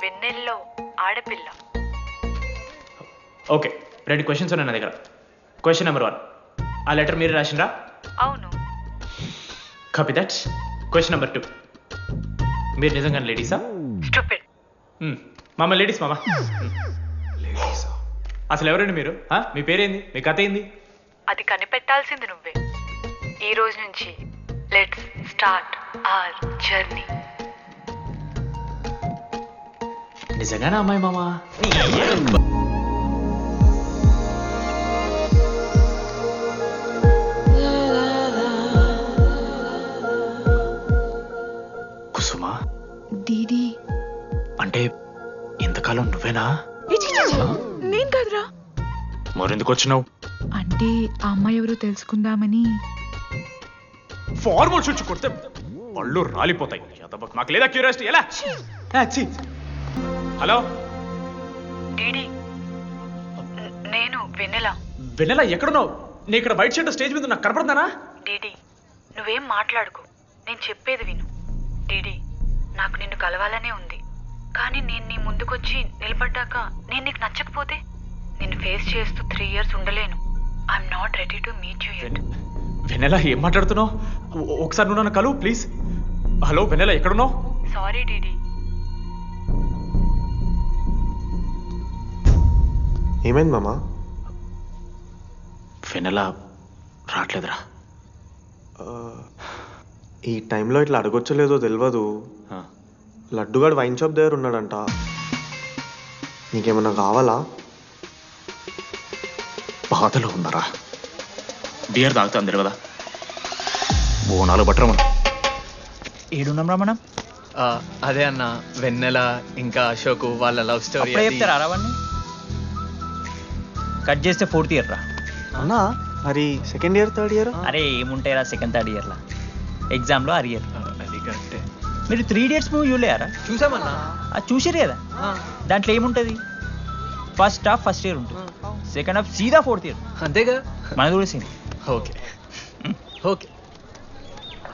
వెన్నెల్లో ఆడపిల్ల. ఓకే, 2 క్వశ్చన్స్ ఉన్నాయి నా దగ్గర. క్వశ్చన్ నెంబర్ 1, ఆ లెటర్ మీరు రాసిండ్రా? అవును. Copy that. క్వశ్చన్ నెంబర్ 2, మీరు నిజంగా లేడీసా? స్టూపిడ్. మామ లేడీస్ మామ. అసలు ఎవరండి మీరు? మీ పేరేంది? మీ కథ ఏంది? అది కనిపెట్టాల్సింది నువ్వే. ఈ రోజు నుంచి లెట్స్ స్టార్ట్ అవర్ జర్నీ. నిజంగానే అమ్మాయి మామ? కుసుమా? డీడీ అంటే ఇంతకాలం నువ్వేనా? నేను కదరా. మరెందుకు వచ్చినావు? అంటే ఆ అమ్మాయి ఎవరో తెలుసుకుందామని. ఫార్మల్ షూట్ కొడితే పళ్ళు రాలిపోతాయి. మాకు లేదా క్యూరియాసిటీ? ఎలా? హలో డీడీ, నేను వెన్నెల. వెన్నెల ఎక్కడున్నావు? నీ ఇక్కడ వైట్ షర్ట్ స్టేజ్ మీద నాకు కనపడుతున్నానా? డీడీ నువ్వేం మాట్లాడుకో, నేను చెప్పేది విను. డీడీ, నాకు నిన్ను కలవాలనే ఉంది, కానీ నేను నీ ముందుకొచ్చి నిలబడ్డాక నేను నీకు నచ్చకపోతే నిన్ను ఫేస్ చేస్తూ 3 years ఉండలేను. I'm not ready to meet you yet. Vennela ఏం మాట్లాడుతున్నావు? ఒకసారి నువ్వు నన్ను కలువు ప్లీజ్. హలో వెన్నెల, ఎక్కడున్నావు? Sorry DD. ఏమైంది మామా? వెన్నెల రావట్లేదురా. ఈ టైంలో ఇట్లా అడగొచ్చో లేదో తెలియదు. లడ్డుగాడు వైన్ షాప్ దగ్గర ఉన్నాడంట. నీకేమన్నా కావాలా? బాధలో ఉన్నారా? బియర్ తాగుతా అందరు కదా. బోనాలు బట్టరా మనం. ఏడున్నాం రా మనం? అదే అన్న వెన్నెల ఇంకా అశోక్ వాళ్ళ లవ్ స్టోరీ అప్పుడే చెప్తారా అవన్నీ? కట్ చేస్తే 4th ఇయర్ రా. అన్నా మరి సెకండ్ ఇయర్ థర్డ్ ఇయర్ అరే ఏముంటాయిరా సెకండ్ థర్డ్ ఇయర్లా, ఎగ్జామ్లో అరియర్. అది కరెక్టే. మీరు 3 Idiots మూవీ చూడలేరా? చూసామన్నా. అది చూసారు కదా, దాంట్లో ఏముంటుంది? ఫస్ట్ హాఫ్ ఫస్ట్ ఇయర్ ఉంటుంది, సెకండ్ హాఫ్ సీదా 4th ఇయర్. అంతేగా. మనది కూడా సేమ్. Okay okay.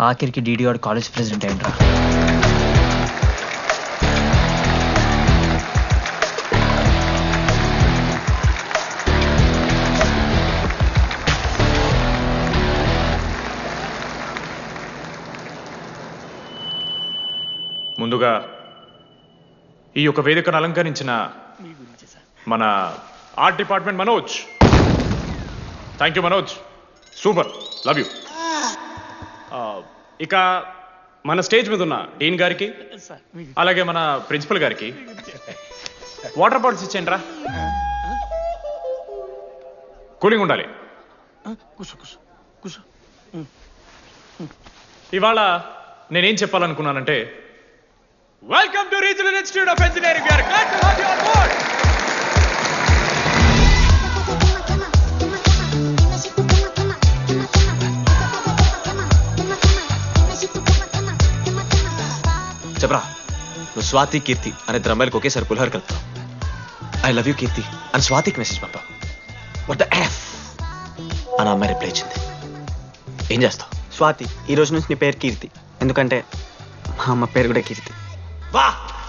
ఆఖరికి డీడీ వాడు కాలేజ్ ప్రెసిడెంట్ అయ్యిండ్రా. ముందుగా ఈ యొక్క వేదికను అలంకరించిన మన art department Manoj, thank you Manoj, super, love you. ఇక మన స్టేజ్ మీద ఉన్న డీన్ గారికి అలాగే మన ప్రిన్సిపల్ గారికి వాటర్ బాటిల్స్ ఇచ్చేయండి రా, కూలింగ్ ఉండాలి. ఇవాళ నేనేం చెప్పాలనుకున్నానంటే, welcome to regional institute of engineering. We are glad to have you on board. చెప్పరా, నువ్వు స్వాతి కీర్తి అనే ఇద్దరు అమ్మాయిలకు ఒకేసారి పులిహోర కలుపుతావు. ఐ లవ్ యూ కీర్తి అని స్వాతికి మెసేజ్ పంపావు. వాట్ ద ఎఫ్ అని అమ్మాయి రిప్లై ఇచ్చింది. ఏం చేస్తావు? స్వాతి, ఈ రోజు నుంచి నీ పేరు కీర్తి, ఎందుకంటే మా అమ్మ పేరు కూడా కీర్తి.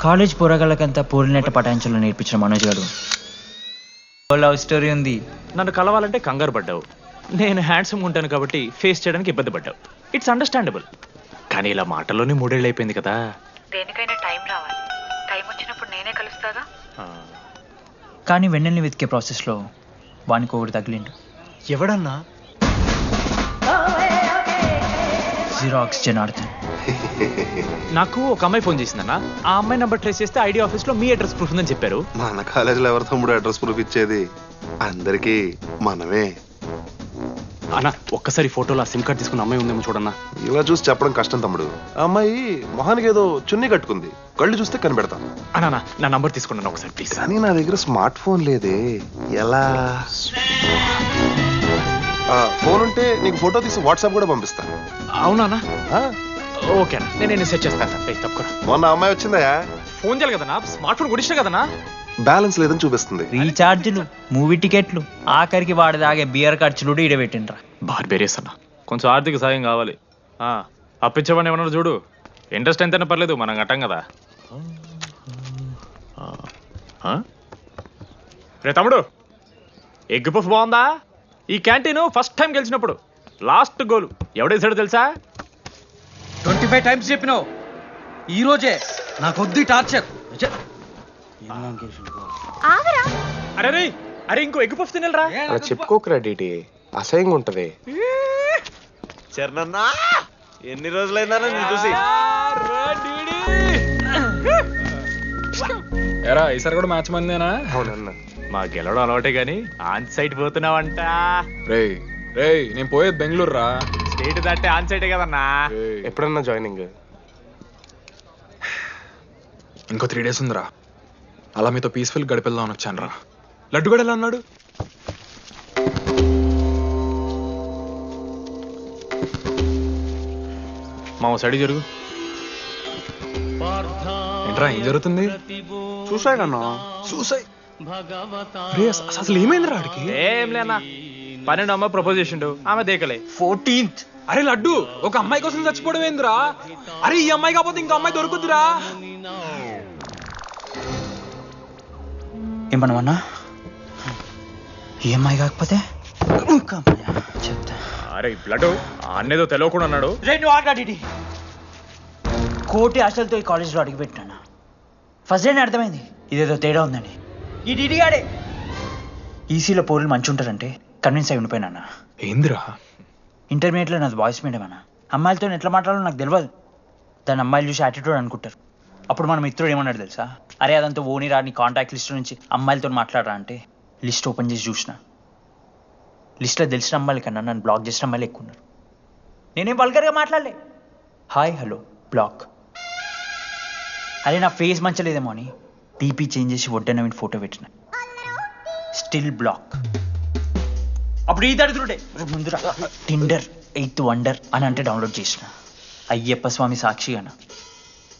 కాలేజ్ పోరగాళ్ళకంతా పూరినట్ట పటాయించలో నేర్పించిన మనోజ్ గారు లవ్ స్టోరీ ఉంది. నన్ను కలవాలంటే కంగారు పడ్డావు, నేను హ్యాండ్సమ్ ఉంటాను కాబట్టి ఫేస్ చేయడానికి ఇబ్బంది పడ్డావు. It's understandable. కానీ ఇలా మాటల్లోనే 3 ఏళ్ళు అయిపోయింది కదా. దేనికైనా టైం రావాలి, టైం వచ్చినప్పుడు నేనే కలుస్తాగా. కానీ వెన్నెల్ని వెతికే ప్రాసెస్లో వానికి ఒకటి తగిలిండు. ఎవడన్నా? జిరాక్స్ జనార్దన్. నాకు ఒక అమ్మాయి ఫోన్ చేసిందన్న, ఆ అమ్మాయి నెంబర్ ట్రేస్ చేస్తే ఐడి ఆఫీస్ లో మీ అడ్రస్ ప్రూఫ్ ఉందని చెప్పారు. మన కాలేజీలో ఎవరి తమ్ముడు అడ్రస్ ప్రూఫ్ ఇచ్చేది? అందరికీ మనమే. అన్న ఒక్కసారి ఫోటోలో ఆ సిమ్ కార్డ్ తీసుకున్న అమ్మాయి ఉందేమో చూడన్నా. ఇలా చూసి చెప్పడం కష్టం తమ్ముడు. ఆ అమ్మాయి మొహానికి ఏదో చున్నీ కట్టుకుంది, కళ్ళు చూస్తే కనిపెడతాం. అన్నా నా నంబర్ తీసుకున్నాను ఒకసారి ప్లీజ్. కానీ నా దగ్గర స్మార్ట్ ఫోన్ లేదే, ఎలా? ఫోన్ ఉంటే నీకు ఫోటో తీసి వాట్సాప్ కూడా పంపిస్తాను. అవునా? ఓకే అన్న, నేను సెట్ చేస్తాను. తప్పకుండా. మొన్న అమ్మాయి వచ్చిందా? ఫోన్ చేయాలి కదన్నా, స్మార్ట్ ఫోన్ కొడిస్తా కదన్నా. బ్యాలెన్స్ లేదని చూపిస్తుంది. రీఛార్జ్లు, మూవీ టికెట్లు, ఆఖరికి వాడి దాగే బియర్ ఖర్చులు కూడా ఈడబెట్టిండ్రా. బార్బేరియస్ అన్న, కొంచెం ఆర్థిక సాయం కావాలి. అప్పించమని ఏమన్నా చూడు, ఇంట్రెస్ట్ ఎంతైనా పర్లేదు, మనం కట్టం కదా. రే తమ్ముడు, ఎగ్ పఫ్ బాగుందా? ఈ క్యాంటీన్ ఫస్ట్ టైం గెలిచినప్పుడు లాస్ట్ గోల్ ఎవడేసాడో తెలుసా? 25 టైమ్స్ చెప్పినావు, ఈ రోజే నాకు వద్దు టార్చర్. అరే రే, అరే ఇంకో ఎగ్ పఫ్ తినరా? అలా చెప్పుకోకరా డీటీ, అసహ్యంగా ఉంటది. చరణన్నా ఎన్ని రోజులైందా నేను చూసి. ఎరా ఈసారి కూడా మ్యాచ్ మందేనా? అవునన్నా. మా గెలవడం అలవాటే గానీ ఆన్ సైట్ పోతున్నావంట. రేయ్ రేయ్, నేను పోయేది బెంగళూరు రా. స్టేట్ దాటే ఆన్ సైటే కదన్నా. ఎప్పుడన్నా జాయినింగ్? ఇంకో 3 days ఉందిరా. అలా మీతో పీస్ఫుల్ గడిపెళ్దామని వచ్చాను రా. లడ్డుగడ ఎలా అన్నాడు? మా సైడ్ జరుగు. ఏంట్రా ఏం జరుగుతుంది? చూసాయి కన్నా. చూసాయి. అసలు ఏమైందిరా ఆడికి? ఏం లేనా, 12 అమ్మాయి ప్రపోజ్ చేసిండు, ఆమె దేకలే. 14th. అరే లడ్డు, ఒక అమ్మాయి కోసం చచ్చిపోవడం ఏందిరా? అరే ఈ అమ్మాయి కాకపోతే ఇంకో అమ్మాయి దొరుకుతురా. ఏమన్నా ఈ అమ్మాయి కాకపోతే చెప్తా. అరే బ్లడ్ అన్నేదో తెలియకుండా అన్నాడు. కోటి ఆశలతో ఈ కాలేజ్లో అడిగిపెట్టాను. ఫస్ట్ డే అర్థమైంది ఇదేదో తేడా ఉందని. ఈ డిడిగాడే ఈసీలో పోరులు మంచి ఉంటారంటే కన్విన్స్ అయి ఉండిపోయినా. ఏందిరా? ఇంటర్మీడియట్లో నాది బాయ్స్ మీడియం అన్న. అమ్మాయిలతో ఎట్లా మాట్లాడాలో నాకు తెలియదు. దాని అమ్మాయిలు చూసి యాటిట్యూడ్ అనుకుంటారు. అప్పుడు మన మిత్రుడు ఏమన్నాడు తెలుసా? అరే అదంతా ఓని రాని కాంటాక్ట్ లిస్ట్ నుంచి అమ్మాయిలతో మాట్లాడరా అంటే లిస్ట్ ఓపెన్ చేసి చూసిన. లిస్ట్లో తెలిసిన అమ్మాయిల కన్నా నన్ను బ్లాక్ చేసిన అమ్మాయిలు ఎక్కువ ఉన్నారు. నేనేం వల్గర్గా మాట్లాడలే. Hi hello block. అరే నా ఫేస్ మంచలేదేమో అని డీపీ చేంజ్ చేసి వడ్డన నవీన్ ఫోటో పెట్టిన, స్టిల్ బ్లాక్. అప్పుడు ఈ దరిద్రుడే ముందురా టిండర్ 8th వండర్ అని అంటే డౌన్లోడ్ చేసిన. అయ్యప్ప స్వామి సాక్షిగాన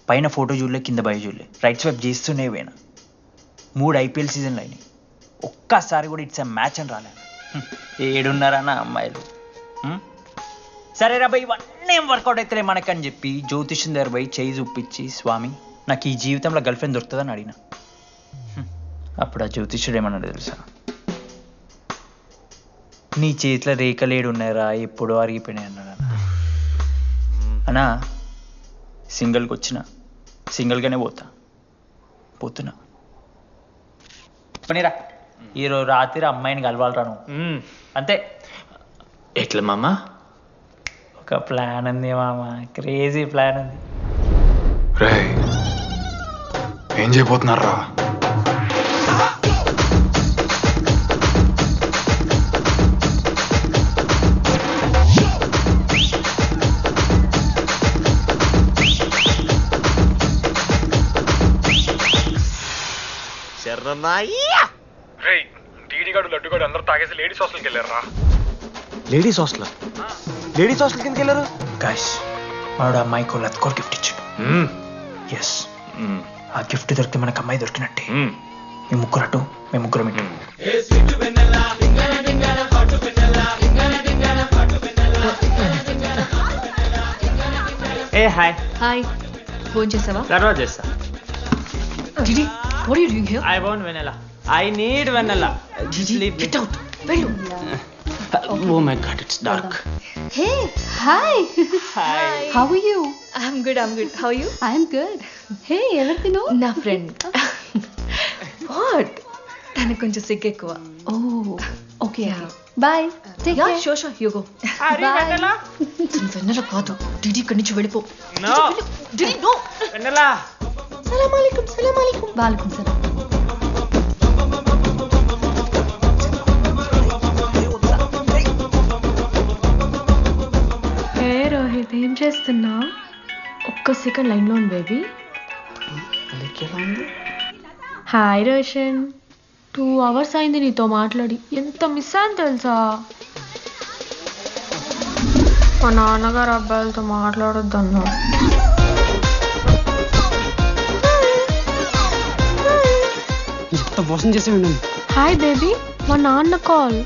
పైన ఫోటో చూడలే, కింద బయ చూడలే, రైట్ స్వైప్ చేస్తూనే పోయినా. 3 IPL సీజన్లు అయినాయి, ఒక్కసారి కూడా ఇట్స్ మ్యాచ్ అని రాలేను. 7 అమ్మాయిలు. సరే రా భయ్, ఇవన్నీ ఏం వర్కౌట్ అవుతలే మనకని చెప్పి జ్యోతిష్యం దగ్గర పోయి చేయి చూపించి, స్వామి నాకు ఈ జీవితంలో గర్ల్ ఫ్రెండ్ దొరుకుతుందని అడిగిన. అప్పుడు ఆ జ్యోతిష్యుడు ఏమన్నాడు తెలుసా? నీ చేతిలో రేఖలేడు ఉన్నాయరా, ఎప్పుడో అరిగిపోయినాయి అన్నాడు. అన్నా సింగిల్కి వచ్చిన, సింగిల్గానే పోతున్నా. పనిరా ఈరోజు రాత్రి అమ్మాయిని కలవాలరా నువ్వు, అంతే. ఎట్లా మామ? ఒక ప్లాన్ ఉంది మామ, క్రేజీ ప్లాన్ ఉంది. రేయ్ ఏం చేయబోతున్నారా? టీడీగాడు లడ్డుగాడు అందరూ తాగేసి లేడీస్ హాస్టల్కి వెళ్ళారా? Ladies hostel? లేడీస్ హాస్టల్ కిందకి వెళ్ళారు? గాయస్ మనోడు అమ్మాయికి లత్కోర్ గిఫ్ట్ ఇచ్చాడు. ఎస్, ఆ గిఫ్ట్ దొరికితే మనకు అమ్మాయి దొరికినట్టే. మీ ముగ్గురు అటు, మేము ముగ్గురం ఇటు. ఏ హాయ్. హాయ్, ఫోన్ చేసావా? తర్వాత చేస్తా. Didi, what are you doing here? I want vanilla. I need vanilla. Didi, get out. వెళ్ళు. Oh my god, it's dark. Hey, hi. Hi. How are you? I'm good. How are you? I'm good. Hey, ఎవరిదిను? నా friend. What? తనకు కొంచెం సిగ్గు ఎక్కువ. Oh, okay. Bye. Take care. Sure, you go. Bye. తను వెన్నెల కాదు, DD ఇక్కడి నుంచి వెళ్ళిపో. No. DD, no. Vanilla. Salam alaikum. Walaikum salam. హే రోహిత్, ఏం చేస్తున్నా? ఒక్క సెకండ్ లైన్లో ఉంది బేబీ. హాయ్ రోషన్, 2 hours అయింది నీతో మాట్లాడి. ఎంత మిస్ అని తెలుసా? మా నాన్నగారు అబ్బాయిలతో మాట్లాడొద్దన్నా. ఎంత మోసం చేసి విన్నాను. హాయ్ బేబీ, మా నాన్న కాల్.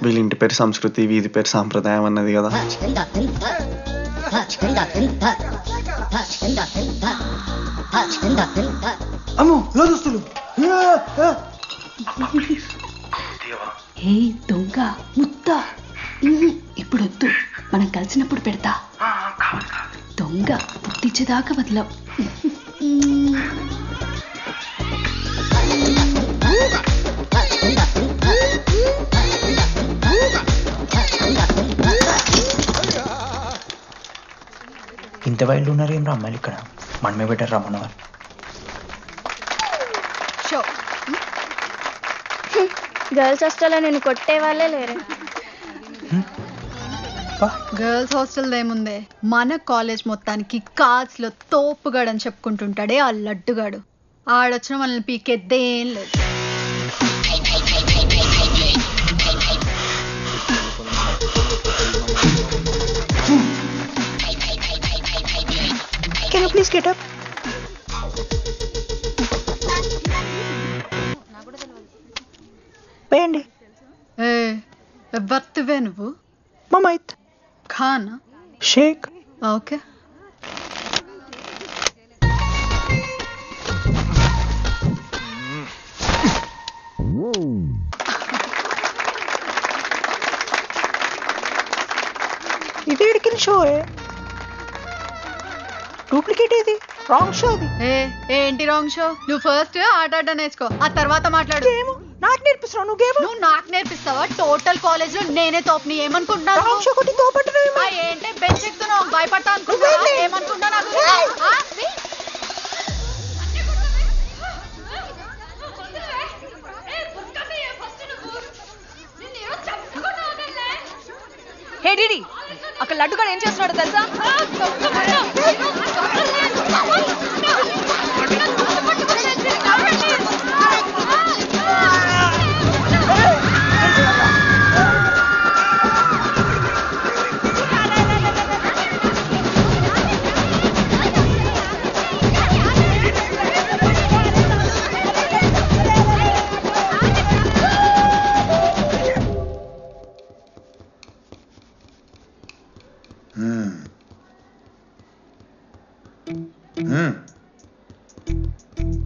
వీళ్ళ ఇంటి పేరు సంస్కృతి, వీధి పేరు సాంప్రదాయం అన్నది కదా. అమ్మో లోదుస్తులు. హే దొంగ ముత్త, ఇప్పుడు వద్దు, మనం కలిసినప్పుడు పెడతా. దొంగ పుట్టించేదాకా వదలం. ఇంత వైల్డ్ ఉన్నారు ఏం రా అమ్మాయిలు ఇక్కడ. మనమే బెటర్ రా మనవారు. గర్ల్స్ హాస్టల్లో నేను కొట్టే వాళ్ళే లేరు. గర్ల్స్ హాస్టల్ ఏముందే, మన కాలేజ్ మొత్తానికి కార్డ్స్ లో తోపుగాడని చెప్పుకుంటుంటాడే ఆ లడ్డుగాడు. ఆడొచ్చిన మనల్ని పీకెద్దేం లేదు. Can you please get up? వేయండి. ఎవరివే నువ్వు? మమైత్ ఖానా? షేక్. ఓకే. ఇది ఎడికిన షో, డూప్లికేట్ ఇది, రాంగ్ షో అది. ఏంటి రాంగ్ షో? నువ్వు ఫస్ట్ ఆట ఆట నేర్చుకో, ఆ తర్వాత మాట్లాడు. నాకు నేర్పిస్తున్నావు నువ్వు గేమ్? నువ్వు నాకు నేర్పిస్తావా? టోటల్ కాలేజ్ లో నేనే తోపుని. ఏమనుకుంటున్నావు? రాంగ్ షో కొట్టి తోపట్టలేమో. ఏంటి బెంచ్ ఎక్కుతున్నావు? భయపడతా అనుకుంటున్నా? ఏమనుకుంటా నాకు? హే డిడి అక్కడ లడ్డుగాడు ఏం చేస్తున్నాడు తెలుసా?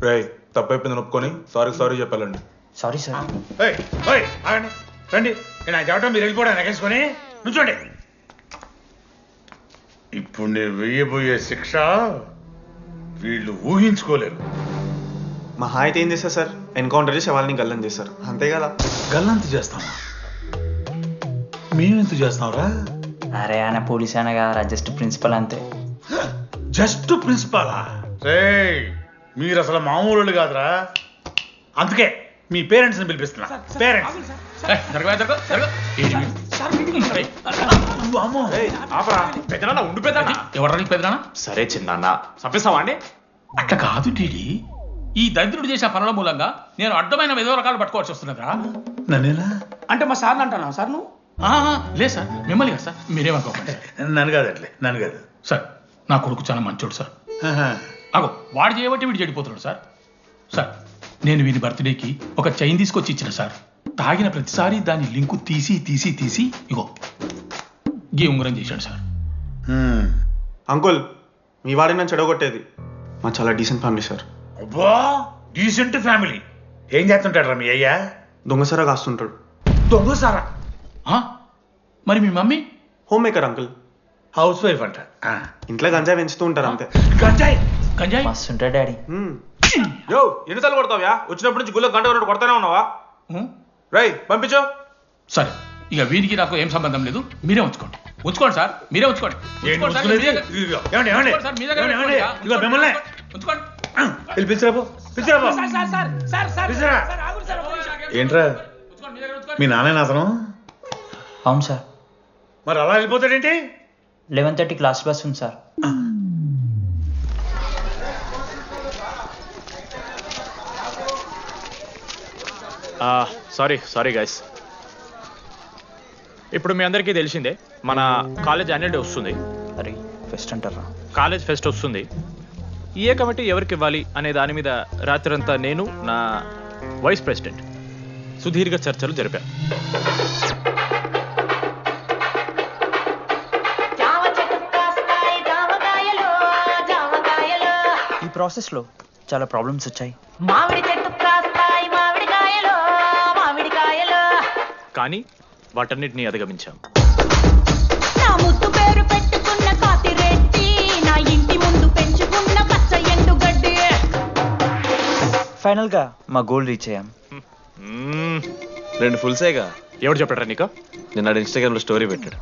రేయ్ తప్పైపోయింది ఒప్పుకొని సారీ చెప్పాలండి. Sorry sir. ఆగండి రండి. నేను ఆయన చెప్పడం మీరు వెళ్ళిపోవడానికి ఎగేసుకొని నుంచోండి. ఇప్పుడు నేను వెయ్యబోయే శిక్ష వీళ్ళు ఊహించుకోలేరు. మహా అయితే ఏం చేస్తారు సార్? ఎన్కౌంటర్ చేసి వాళ్ళని గల్లం చేస్తారు, అంతే కదా? గల్లంత చేస్తామా? మేమెంత చేస్తాంరా? అరే ఆయన పోలీస్ అయినా కదా, జస్ట్ ప్రిన్సిపల్ అంతే. జస్ట్ ప్రిన్సిపాలా? రేయ్ మీరు అసలు మామూలు కాదురా. అందుకే మీ పేరెంట్స్ ని పిలిపిస్తున్నా. పేరెంట్స్ పెద్దనా ఉండు పెద్దనా. ఎవరు పెద్దనా? సరే చిన్న చంపేస్తావా అండి? అట్లా కాదు డీడీ, ఈ దరిద్రుడు చేసే పనుల మూలంగా నేను అడ్డమైన ఏదో రకాలు పట్టుకోవాల్సి వస్తున్నదా? నన్నేనా అంటే మా సార్ని అంటానా సార్ నువ్వు? లేదు సార్, మిమ్మల్ని కదా సార్, మీరేమనుకోకండి. నన్ను కాదట్లే, నన్ను కాదు సార్. నా కొడుకు చాలా మంచోడు సార్. అగో వాడు చేయబట్టి వీడు చెడిపోతున్నాడు సార్. సార్ నేను వీని బర్త్డేకి ఒక చైన్ తీసుకొచ్చి ఇచ్చిన సార్. తాగిన ప్రతిసారి దాని లింకు తీసి ఇగో గీ ఉంగరం చేశాడు సార్. అంకుల్ మీ వాడిని నన్ను చెడగొట్టేది. మా చాలా డీసెంట్ ఫ్యామిలీ సార్. అబ్బా డీసెంట్ ఫ్యామిలీ. ఏం చేస్తుంటాడు రా మీ అయ్యా? దొంగసారా కాస్తుంటాడు. దొంగసారా? మరి మీ mummy? Home maker uncle. House wife అంట. ఇంట్లో గంజాయి పెంచుతూ ఉంటారు అంతే. గంజాయి మస్తు ఉంటాడు డాడీ. యో ఎన్నిసార్లు కొడతావ్యా? వచ్చినప్పటి నుంచి గుళ్ళ గంట కొట్టు కొడతానే ఉన్నావా? రై పంపించో. సరే ఇక వీరికి నాకు ఏం సంబంధం లేదు, మీరే ఉంచుకోండి సార్, మీరే ఉంచుకోండి. ఏంట్రా మీ నాన్న అతను? అవును సార్. మరి అలా వెళ్ళిపోతాడేంటి? 11:30 క్లాస్ బస్ ఉంది సార్. Sorry guys. ఇప్పుడు మీ అందరికీ తెలిసిందే మన కాలేజ్ యాన్యువల్ డే వస్తుంది. అరే ఫెస్ట్ అంటారా? కాలేజ్ ఫెస్ట్ వస్తుంది. ఏ కమిటీ ఎవరికి ఇవ్వాలి అనే దాని మీద రాత్రంతా నేను నా వైస్ ప్రెసిడెంట్ సుదీర్ఘ చర్చలు జరిపాను. ఈ ప్రాసెస్లో చాలా ప్రాబ్లమ్స్ వచ్చాయి. కానీ వాటన్నిటిని అధిగమించాం. ఫైనల్ గా మా గోల్ రీచ్ అయ్యాం. 2 ఫుల్సేగా. ఎవరు చెప్పారా నీకు? నిన్న ఇన్స్టాగ్రామ్ లో స్టోరీ పెట్టాడు.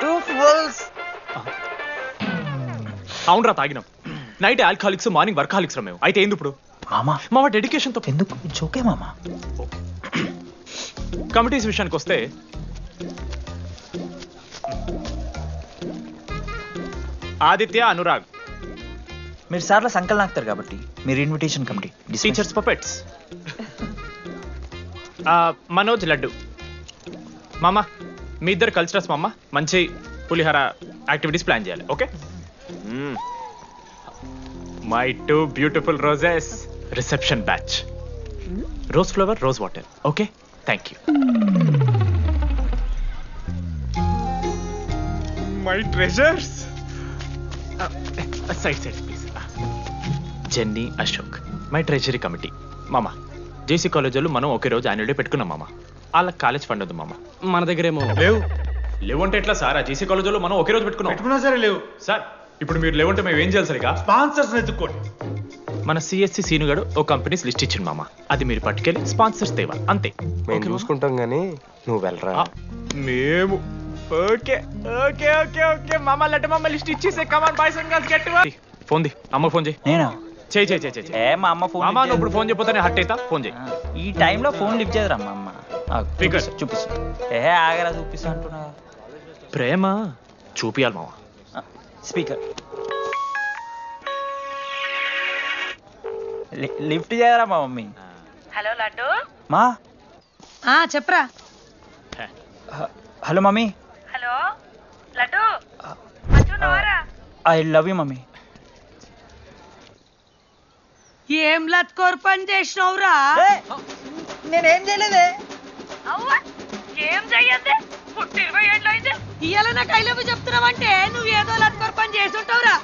2 ఫుల్స్. అవునరా తాగినాం. నైట్ ఆల్కహాలిక్స్, మార్నింగ్ వర్కాలిక్స్ రా మేము. అయితే ఏంది ఇప్పుడు? మా డెడికేషన్ తో ఎందుకు చోకే మామా. కమిటీస్ విషయానికి వస్తే ఆదిత్య, అనురాగ్ మీరు సార్ల సంకల్ నాకుతారు కాబట్టి మీరు invitation committee. Teachers puppets. Manoj, laddu. మామ మీ ఇద్దరు కల్చరల్స్ మామ. మంచి పులిహార యాక్టివిటీస్ ప్లాన్ చేయాలి. Okay? My 2 beautiful roses. Reception batch. Rose flower, rose water. Okay, thank you. My treasures. Side please. Jenny, Ashok my treasury committee. మామ జేసీ కాలేజ్ వాళ్ళు మనం ఒకే రోజు యాన్యువల్ డే పెట్టుకున్నాం మామ. వాళ్ళకి కాలేజ్ ఫండ్ ఉంది మామ. మన దగ్గర ఏమో లేవు అంటే ఎట్లా సార్? ఆ జేసీ కాలేజ్ వాళ్ళు మనం ఒకే రోజు పెట్టుకున్నా సరే లేవు సార్. ఇప్పుడు మీరు లేవంటే మేము ఏం చేయాలి సరిగా? స్పాన్సర్స్ ఎత్తుక్కోండి. మన సిఎస్సి సీనుగాడు ఓ కంపెనీస్ లిస్ట్ ఇచ్చింది మామ. అది మీరు పట్టుకెళ్ళి స్పాన్సర్స్ తేవాలి అంతే. మేము చూసుకుంటాం గానీ నువ్వు వెళ్ళరా. మేము ఓకే ఓకే ఓకే ఓకే మామ. లెట్ మామ లిస్ట్ ఇచ్చేసే. Come on boys and girls get to work. Phone ది. అమ్మ ఫోన్ చేయి. నేనా? చేయి. ఏ మా అమ్మ ఫోన్. మామ నువ్వు ఇప్పుడు ఫోన్ చెప్పితే హట్ అవుతా. ఫోన్ చేయి. ఈ టైంలో ఫోన్ లిఫ్ట్ చేయదురా మా అమ్మ. చూపిస్తా ఆగరా చూపిస్తా అంటున్నా. ప్రేమ చూపియాలి మామ. స్పీకర్ లిఫ్ట్ చేయరా మా మమ్మీ. హలో లడ్డు. మా చెప్పరా. Hello mummy. హలో లడ్డు. మంచున్నావారా? I love you mummy. ఏం లత్కోర్ పని చేసినావురా? నేనేం చేయలేదే. అవ్వా ఏం చెయ్యద్దే. పుట్టి 20 ఏళ్ళు అయితే ఇయ్యాల నాకు ఐ లవ్ యూ చెప్తున్నావంటే నువ్వు ఏదో లత్కోర్ పని చేసి ఉంటావురా.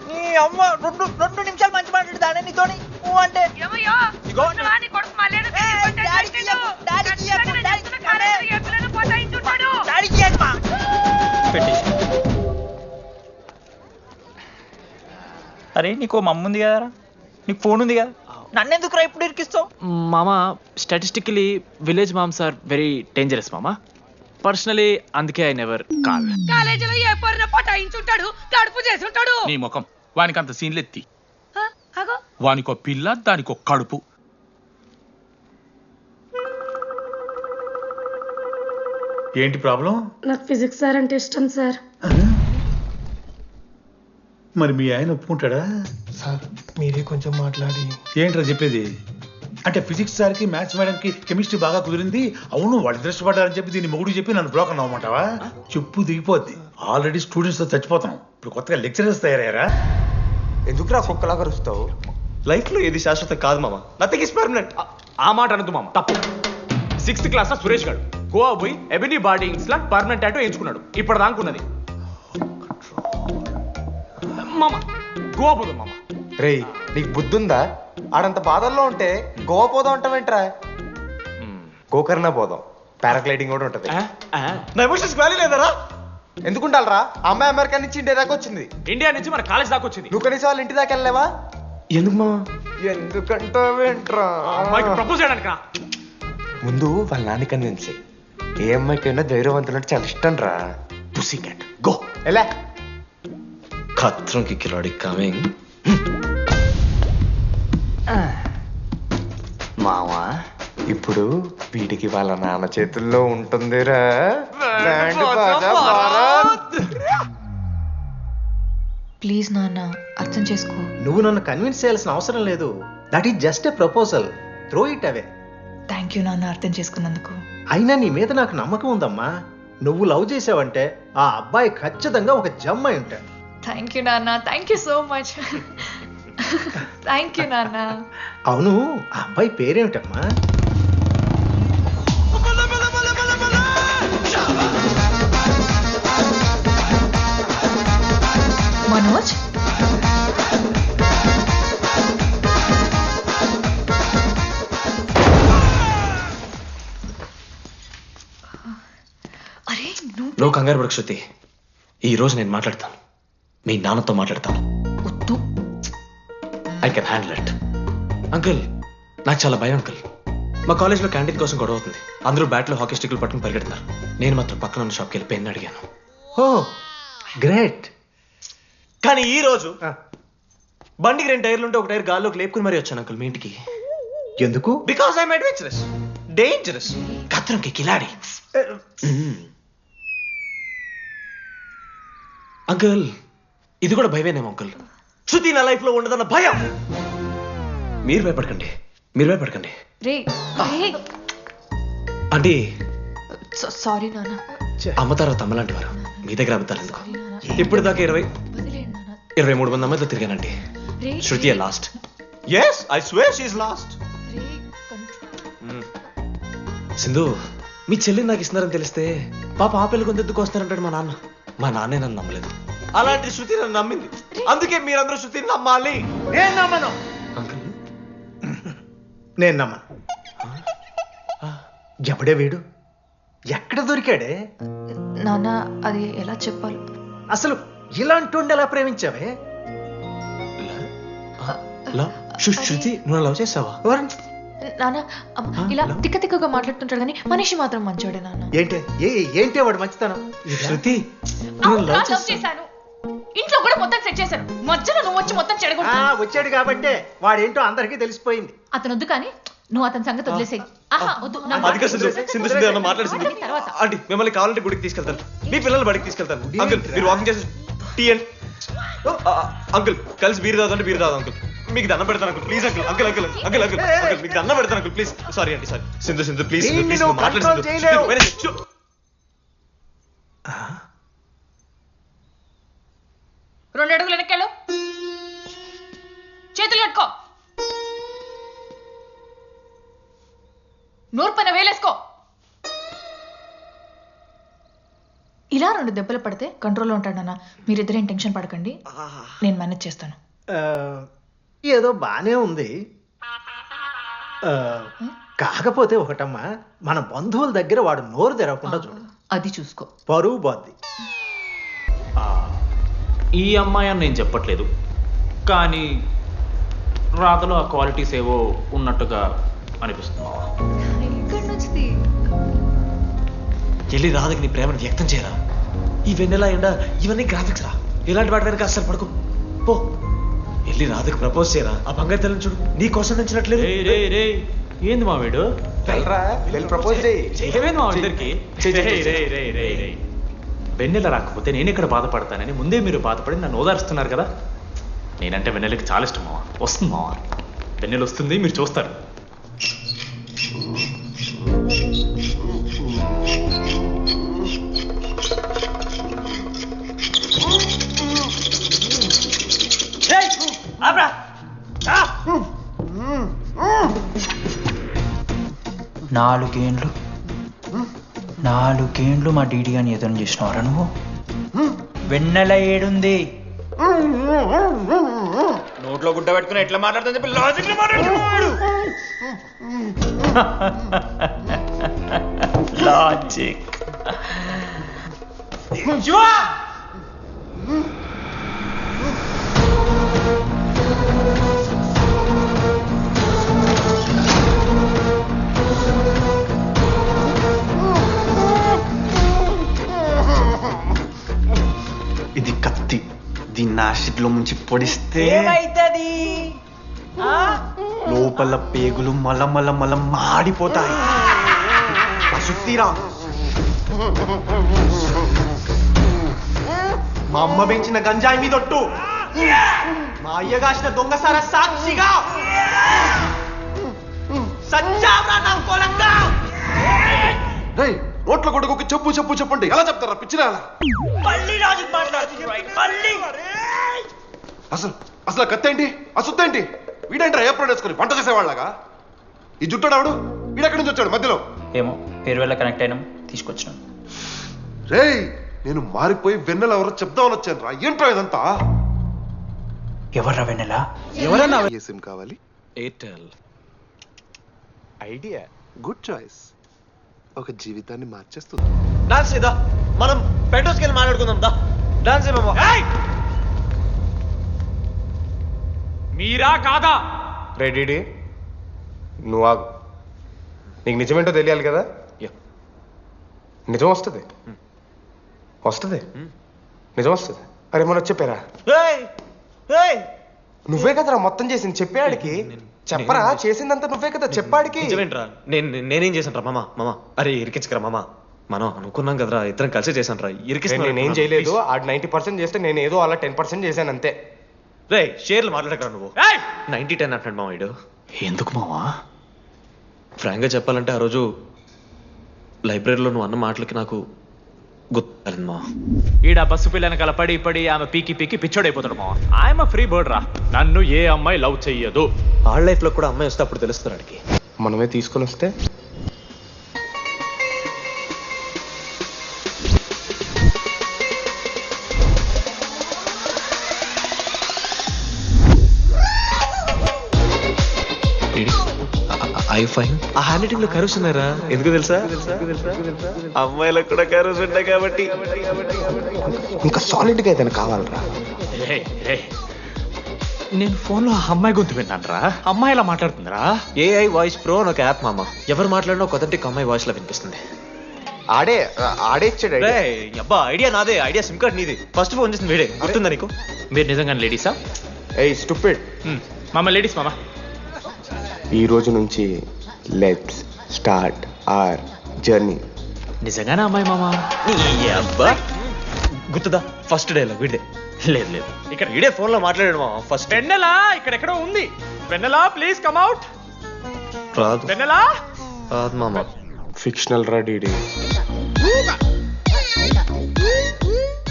నీ అమ్మ 2 నిమిషాలు మంచి మాట్లాడుతానే నీతోని. నువ్వు అంటే ఏమయ్యో నీ కొడుకు మళ్ళీ అరే నీకు మమ్మ ఉంది కదరా, నీకు ఫోన్ ఉంది కదా, నన్నెందుకురా ఇప్పుడు ఇరికిస్తావు? మామ statistically village moms are very dangerous మామ. పర్సనలీ అందుకే ఐ నెవర్ కాల్. కాలేజీలో ఏ పొరిన పటాయించుంటాడు, కడుపు చేసి ఉంటాడు. నీ ముఖం వానికి అంత సీన్లెత్తి. వానికో పిల్ల దానికో కడుపు. ఏంటి ప్రాబ్లం? నాకు ఫిజిక్స్ సార్ అంటే ఇష్టం సార్. మరి మీ ఆయన ఒప్పుకుంటాడా? సార్ మీరే కొంచెం మాట్లాడి. ఏంట్రా చెప్పేది? అంటే ఫిజిక్స్ సార్కి మ్యాథ్స్ మేడంకి కెమిస్ట్రీ బాగా కుదిరింది, అవును వాళ్ళు ఇష్టపడ్డారని చెప్పి దీన్ని మొగుడు చెప్పి నన్ను బ్లాక్ అన్నమాటవా? చెప్పు దిగిపోద్ది. ఆల్రెడీ స్టూడెంట్స్తో చచ్చిపోతాం, ఇప్పుడు కొత్తగా లెక్చరర్స్ తయారయ్యారా? ఎందుకురా కుక్కలాగా రుస్తావు? లైఫ్ లో ఏది శాశ్వతం కాదు మామ. Nothing is permanent. ఆ మాట అనదు మామ, తప్పు. 6th క్లాస్ సురేష్ గారు గోవా పోయి ఎబినీ బాడీ ఇన్స్లాట్ పర్మనెంట్ టాటూ ఎంచుకున్నాడు. ఇప్పటిదానుకున్నది మామ. గోవా పోదాం మామ. రేయ్ నీకు బుద్ధుందా? ఆడంత బాధల్లో ఉంటే గోవా పోదాం అంటావేంట్రా? గోకర్ణ పోదాం, పారాగ్లైడింగ్ కూడా ఉంటది. నా ఎమోషన్స్ వ్యాలీ లేదరా? ఎందుకుంటారా? అమ్మాయి అమెరికా నుంచి ఇండియా దాకా వచ్చింది. ఇండియా నుంచి మన కాలేజ్ దాకా వచ్చింది. నువ్వు కనీసం వాళ్ళ ఇంటి దాకా వెళ్ళలేవా? ఎందుకు మామ? ఎందుకంటావేంట్రా? అమ్మాయికి ప్రపోజ్ చేయడానికి. ముందు వాళ్ళ నాన్న కన్విన్స్. ఏ అమ్మాయికైనా ధైర్యవంతులంటే చాలా ఇష్టం రా. పుసీ క్యాట్ గో. ఎలా ఖత్రం కి కిలాడి కమింగ్. మావా ఇప్పుడు వీడికి వాళ్ళ నాన్న చేతుల్లో ఉంటుందిరా. ప్లీజ్ నాన్న అర్థం చేసుకో. నువ్వు నన్ను కన్విన్స్ చేయాల్సిన అవసరం లేదు. That is just a proposal. Throw it away. Thank you నాన్న అర్థం చేసుకున్నందుకు. అయినా నీ మీద నాకు నమ్మకం ఉందమ్మా. నువ్వు లవ్ చేసావంటే ఆ అబ్బాయి ఖచ్చితంగా ఒక జమ్మాయి ఉంటాడు. థ్యాంక్ యూ నాన్న, thank you so much. Thank you నాన్న. అవును, ఆ అబ్బాయి పేరేమిటమ్మా? మనోజ్. నువ్వు కంగారు పడకు శృతి. ఈ రోజు నేను మాట్లాడతాను, మీ నాన్నతో మాట్లాడతాను. I can handle it. Uncle నాకు చాలా భయం అంకుల్. మా కాలేజ్లో క్యాంటీన్ కోసం గొడవ అవుతుంది. అందరూ బ్యాట్లో హాకీ స్టిక్లు పట్టుకుని పరిగెడుతున్నారు. నేను మాత్రం పక్కన ఉన్న షాప్కి వెళ్ళి పెన్ అడిగాను. ఓ గ్రేట్. కానీ ఈ రోజు బండికి 2 టైర్లు ఉంటే ఒక టైర్ గాల్లోకి లేపుకుని మరీ వచ్చాను అంకుల్ మీ ఇంటికి. ఎందుకు? బికాస్ ఐఎమ్ అడ్వెంచరస్, డేంజరస్, ఖత్రంకి కిలాడి. అంకుల్ ఇది కూడా భయమేనేమో అంకుల్. శృతి నా లైఫ్ లో ఉండదన్న భయం. మీరు భయపడకండి, మీరు భయపడకండి. అంటే సారీ నాన్న. అమ్మ తర్వాత అమ్మ లాంటి వారు, మీ దగ్గర అబద్ధాలు ఎందుకు? ఇప్పుడు దాకా 23 మంది అమ్మాయితో తిరిగానండి. Shruti last. Yes I swear she is last. Sindhu మీ చెల్లిని నాకు ఇస్తున్నారని తెలిస్తే పాప ఆ పిల్ల కొంతెత్తుకు వస్తారంటాడు మా నాన్న. మా నాన్నే నన్ను నమ్మలేదు. అలాంటి శృతి నన్ను నమ్మింది. అందుకే మీరందరూ శృతిని నమ్మాలి. నేను నమ్మను. నేను నమ్మను. ఎప్పుడే వీడు ఎక్కడ దొరికాడే? నాన్న అది ఎలా చెప్పాలి? అసలు ఇలాంటి ఎలా ప్రేమించావే? శృతి నువ్వు లవ్ చేసావా? నాన్న ఇలా తిక్క తిక్కగా మాట్లాడుతుంటాడు కానీ మనిషి మాత్రం మంచోడే నాన్న. ఏంటి వాడు మంచితనం? శృతి లవ్ చేశాను, ఇంట్లో కూడా మొత్తం సెట్ చేశాను, మధ్యలో నువ్వు వచ్చి మొత్తం చెడగొట్టావు. వచ్చాడు కాబట్టే వాడేంటో అందరికీ తెలిసిపోయింది. అతను వద్దు కానీ నువ్వు అతని సంగతి వదిలేసేయి. ఆహా, వద్దు, నా అది కాదు సింధు, మాట సింధు సింధు అన్న మాట్లాడు సింధు. అవన్నీ తర్వాత. ఆంటీ మిమ్మల్ని కావాలంటే గుడికి తీసుకెళ్తాను, మీ పిల్లలు బడికి తీసుకెళ్తాను. అంకుల్ మీరు వాకింగ్ చేసి టీ అండ్ అంకుల్ కలిసి బీర్ తాగుతుంటే బీర్ తాగు అంకుల్. మీకు దండం పెడతాను uncle please uncle. Uncle uncle uncle uncle uncle మీకు దండం పెడతాను అంకుల్ ప్లీజ్. సారీ అండి sorry. Sindhu Sindhu please Sindhu please మాట్లాడు సింధు. రెండు అడుగులు వెనక్కెళ్ళు, చేతులు కట్టుకో, నూరు పైన వేలేసుకో. ఇలా 2 దెబ్బలు పడితే కంట్రోల్లో ఉంటాడన్నా. మీరిద్దరేం టెన్షన్ పడకండి, నేను మేనేజ్ చేస్తాను. ఏదో బానే ఉంది. కాకపోతే ఒకటమ్మా, మన బంధువుల దగ్గర వాడు నోరు తెరవకుండా చూడు. అది చూసుకో, పరువు పోద్ది. ఈ అమ్మాయి అని నేను చెప్పట్లేదు, కానీ రాతలో ఆ క్వాలిటీస్ ఏవో ఉన్నట్టుగా అనిపిస్తుంది. వెళ్ళి రాధకి నీ ప్రేమను వ్యక్తం చేయరా. ఈ వెన్నెల ఎండ ఇవన్నీ గ్రాఫిక్స్ రా. ఇలాంటి వాటి వెనక అస్సలు పడుకో. పో వెళ్ళి రాధకి ప్రపోజ్ చేయరా. ఆ బంగారు తల్లిని చూడు నీ కోసం నచ్చినట్లేదు. ఏంది మా వీడు ప్రపోజ్ చేయి. ఏమైంది మా ఇద్దరికి? వెన్నెల రాకపోతే నేను ఇక్కడ బాధపడతానని ముందే మీరు బాధపడి నన్ను ఓదారుస్తున్నారు కదా. నేనంటే వెన్నెలకి చాలా ఇష్టం మావా. వస్తుంది మావా, వెన్నెల వస్తుంది, మీరు చూస్తారు. నాలుగేండ్లు మా డీడీ అని ఎదురు చేసినవారా నువ్వు? వెన్నెల ఏడుంది? నోట్లో గుడ్డ పెట్టుకుని ఎట్లా మాట్లాడుతుంది చెప్పి లాజిక్ మాట్లాడుతున్నాడు. లాజిక్ ఇది కత్తి, దీన్ని యాసిడ్ లో ముంచి పొడిస్తే ఏమైతది? లోపల పేగులు మల మాడిపోతాయి. సుత్తిరా, మా అమ్మ పెంచిన గంజాయి మీదొట్టు, మా అయ్య కాసిన దొంగసార సాక్షిగా సచ్చావరా నా కొలంగా. నోట్ల కొడుకు చెప్పు చెప్పు చెప్పండి ఎలా చెప్తారా పిచ్చిరా? మళ్ళీ లాజిక్ మాట్లాడుతున్నాడు. మళ్ళీ అసలు కత్తేంటి ఆ సుత్తేంటి? వీడేంట్రా ఏప్రిల్ వేసుకుని వంట చేసేవాళ్ళగా? ఈ జుట్టాడు వీడెక్కడి నుంచి వచ్చాడు మధ్యలో? ఏమో పేరు వల్ల కనెక్ట్ అయినాం, తీసుకొచ్చినాం. రేయ్ నేను మారిపోయి వెన్నెల ఎవరో చెప్దామని వచ్చాను రా. ఏంట్రా ఇదంతా? ఎవర్రా వెన్నెల? ఎవరన్నా ఏ సిమ్ కావాలి? ఎయిర్టెల్. Idea, good choice. ఒక జీవితాన్ని మార్చేస్తుంది. డాన్స్ చేద్దా, మనం పెట్రోల్స్కి వెళ్ళి మాట్లాడుకుందాం దా. డాన్స్ ఏమో. మీరా కాదా? రెడీ నువ్వు ఆగు. నీకు నిజమేంటో తెలియాలి కదా. నిజం వస్తుంది, నిజం వస్తుంది. అరే మొన్న చెప్పారా? నువ్వే కదరా మొత్తం చేసింది, చెప్పాడికి చెప్పరా. చేసిందంతా నువ్వే కదా, చెప్పాడికి. నిజమేంట్రా? నేనేం చేశాను రా మామ? అరే ఇరికించకరా మామ, మనం అనుకున్నాం కదరా, ఇద్దరం కలిసి చేశాను రా. నేనేం చేయలేదు, ఆడు 90% చేస్తే నేను ఏదో అలా 10% చేశాను అంతే. రే షేర్లు మాట్లాడకరా నువ్వు. 90-10 అంటాడు మామ వీడు. ఎందుకు మావా? ఫ్రాంక్గా చెప్పాలంటే ఆ రోజు లైబ్రరీలో నువ్వు అన్న మాటలకి నాకు గుర్తు మా. ఈడ బస్సు పిల్లని కలపడి పడి ఆమె పీకి పిచ్చోడైపోతాడు మావా. ఆయమ ఫ్రీ బర్డ్ రా, నన్ను ఏ అమ్మాయి లవ్ చెయ్యదు. ఆళ్ళ లైఫ్ లో కూడా అమ్మాయి వస్తే అప్పుడు తెలుస్తుంది వాడికి. మనమే తీసుకొని వస్తే ఆ హ్యాండ్ రైటింగ్ లో కరోస్ ఉన్నారా? ఎందుకు తెలుసా? అమ్మాయిలకు కూడా కరోస్ ఉంటాయి కాబట్టి. ఇంకా సాలిడ్ గా ఏదైనా కావాలరా. నేను ఫోన్ లో అమ్మాయి గొంతు విన్నాను రా. అమ్మాయి ఎలా మాట్లాడుతుందిరా? AI వాయిస్ ప్రో అని ఒక యాప్ మామ. ఎవరు మాట్లాడినా ఒక అథెంటిక్ అమ్మాయి వాయిస్ లో వినిపిస్తుంది. ఆడే ఇచ్చాడు. అబ్బా ఐడియా నాదే, ఐడియా సిమ్ కార్డ్ నీది. ఫస్ట్ ఫోన్ చేసింది వీడే, గుర్తుందా నీకు? మీరు నిజంగానే లేడీసా? స్టూపిడ్. మామ లేడీస్ మామ. ఈ రోజు నుంచి లెట్స్ స్టార్ట్ ఆర్ జర్నీ. నిజంగానే అమ్మాయి మామా నీ అబ్బా గుర్తుదా ఫస్ట్ డేలో వీడే లేదు లేదు ఇక్కడ వీడే ఫోన్ లో మాట్లాడాడు మామ ఫస్ట్. వెన్నెలా ఇక్కడెక్కడో ఉంది. వెన్నెలా ప్లీజ్ కమ్ అవుట్. రాదు వెన్నెలా రాదు మామ. ఫిక్షనల్ రా డీడీ.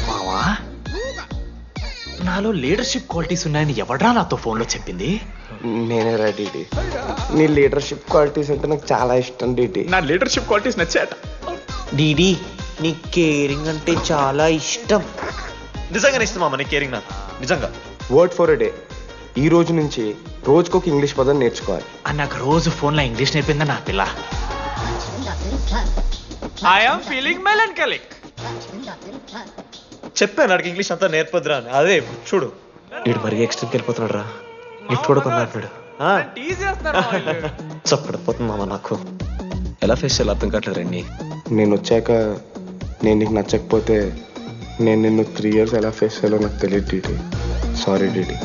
మావా నాలో లీడర్షిప్ క్వాలిటీస్ ఉన్నాయని ఎవడ్రా నాతో ఫోన్లో చెప్పింది? నేనే రా డీడీ. నీ లీడర్షిప్ క్వాలిటీస్ అంటే నాకు చాలా ఇష్టం డీడీ. నా లీడర్షిప్ క్వాలిటీస్ నచ్చాట. డీడీ నీ కేరింగ్ అంటే చాలా ఇష్టం. నిజంగానే ఇష్టం మామ నీ కేరింగ్ నాకు నిజంగా. Word for a day. ఈ రోజు నుంచి రోజుకొక ఇంగ్లీష్ పదం నేర్చుకోవాలి. నాకు రోజు ఫోన్లో ఇంగ్లీష్ నేర్పిందా నా పిల్ల. I'm feeling melancholic. చెప్పాను నాకు ఇంగ్లీష్ అంతా నేర్పొద్దురా అని. అదే చూడు వీడు మరీ ఎక్స్ట్రీమ్కి వెళ్ళిపోతున్నాడు రా. గిఫ్ట్ కూడా కొన్నాడు. చప్పడిపోతుంది మామ నాకు. ఎలా ఫేస్ చేయాలి అర్థం కావట్లేదు రండి. నేను వచ్చాక నేను నీకు నచ్చకపోతే నేను నిన్ను 3 years ఎలా ఫేస్ చేయాలో నాకు తెలియదు డీడీ. Sorry DD.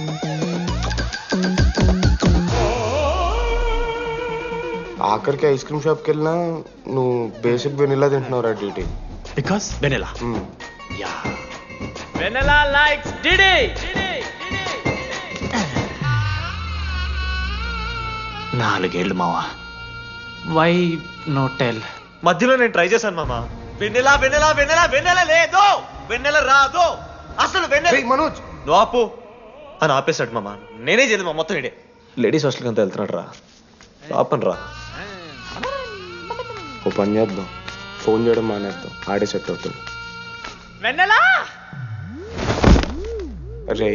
ఆఖరికి ఐస్ క్రీమ్ షాప్కి వెళ్ళినా నువ్వు బేసిక్ వెనిలా తింటున్నావు రా DD. Because vanilla. Yeah Vennela likes DD. 4 ఏళ్ళు మావా. Why no tell. మధ్యలో నేను ట్రై చేశాను మామ. వెన్నెలా వెన్నెలా వెన్నెలా వెన్నెల లేదు, వెన్నెల రాదు అసలు. వెన్నెల మనోజ్ నువ్వు ఆపు అని ఆపేశాడు మామ. నేనే చేయలేదు మా మొత్తం ఇడే. లేడీస్ హాస్టల్కి అంతా వెళ్తున్నాడు రా. ఆపను రా. ఓ పని చేద్దాం, ఫోన్ చేయడం మానేద్దాం. ఆడే సెట్ అవుతుంది. వెన్నెలా రే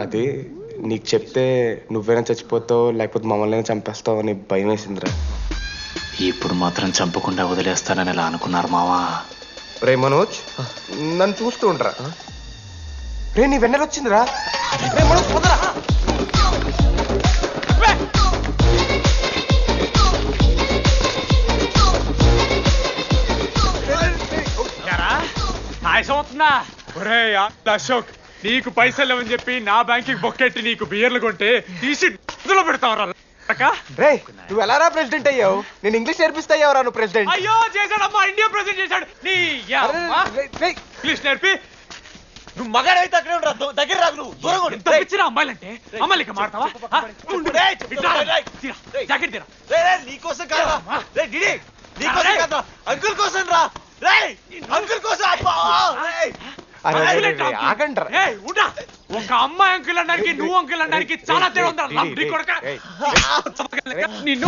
అది నీకు చెప్తే నువ్వైనా చచ్చిపోతావు లేకపోతే మమ్మల్ని చంపేస్తావు అని భయం వేసిందిరా. ఇప్పుడు మాత్రం చంపకుండా వదిలేస్తానని ఎలా అనుకున్నారు మావా? రే మనోజ్ నన్ను చూస్తూ ఉంటారా? రే నీ వెన్నెల వచ్చిందిరా. రే మనోజ్ పోదరా. ఆయాసం అవుతుందా? ఒరే అశోక్, నీకు పైసలు లేవని చెప్పి నా బ్యాంకింగ్ బొక్కెట్టి నీకు బియర్లు కొంటే తీసి ఇందులో పెడతావరా? రే నువ్వు ఎలా రా ప్రెసిడెంట్ అయ్యావు? నేను ఇంగ్లీష్ నేర్పిస్తాయ్యావరా నువ్వు ప్రెసిడెంట్? అయ్యో చేశాడమ్మా, ఇండియా ప్రెసిడెంట్ చేశాడు. నీ ఇంగ్లీష్ నేర్పి నువ్వు మగాడైతే అక్కడే ఉండరా, దగ్గర రాదు. నువ్వు దూరంగా ఉండు. ఎంత పిచ్చిరా అమ్మాయిలంటే. అమ్మాయిలు ఇక మాడతావా? జాకెట్ తీరా. నీకోసం కాదా నీకోసం కాదా, అంకుల్ కోసం రా. అంకుల్ కోసం. ఒక అమ్మాయి అంకుల్ అనడానికి నువ్వు అంకుల్ అనడానికి చాలా తేడా ఉంది. నిన్ను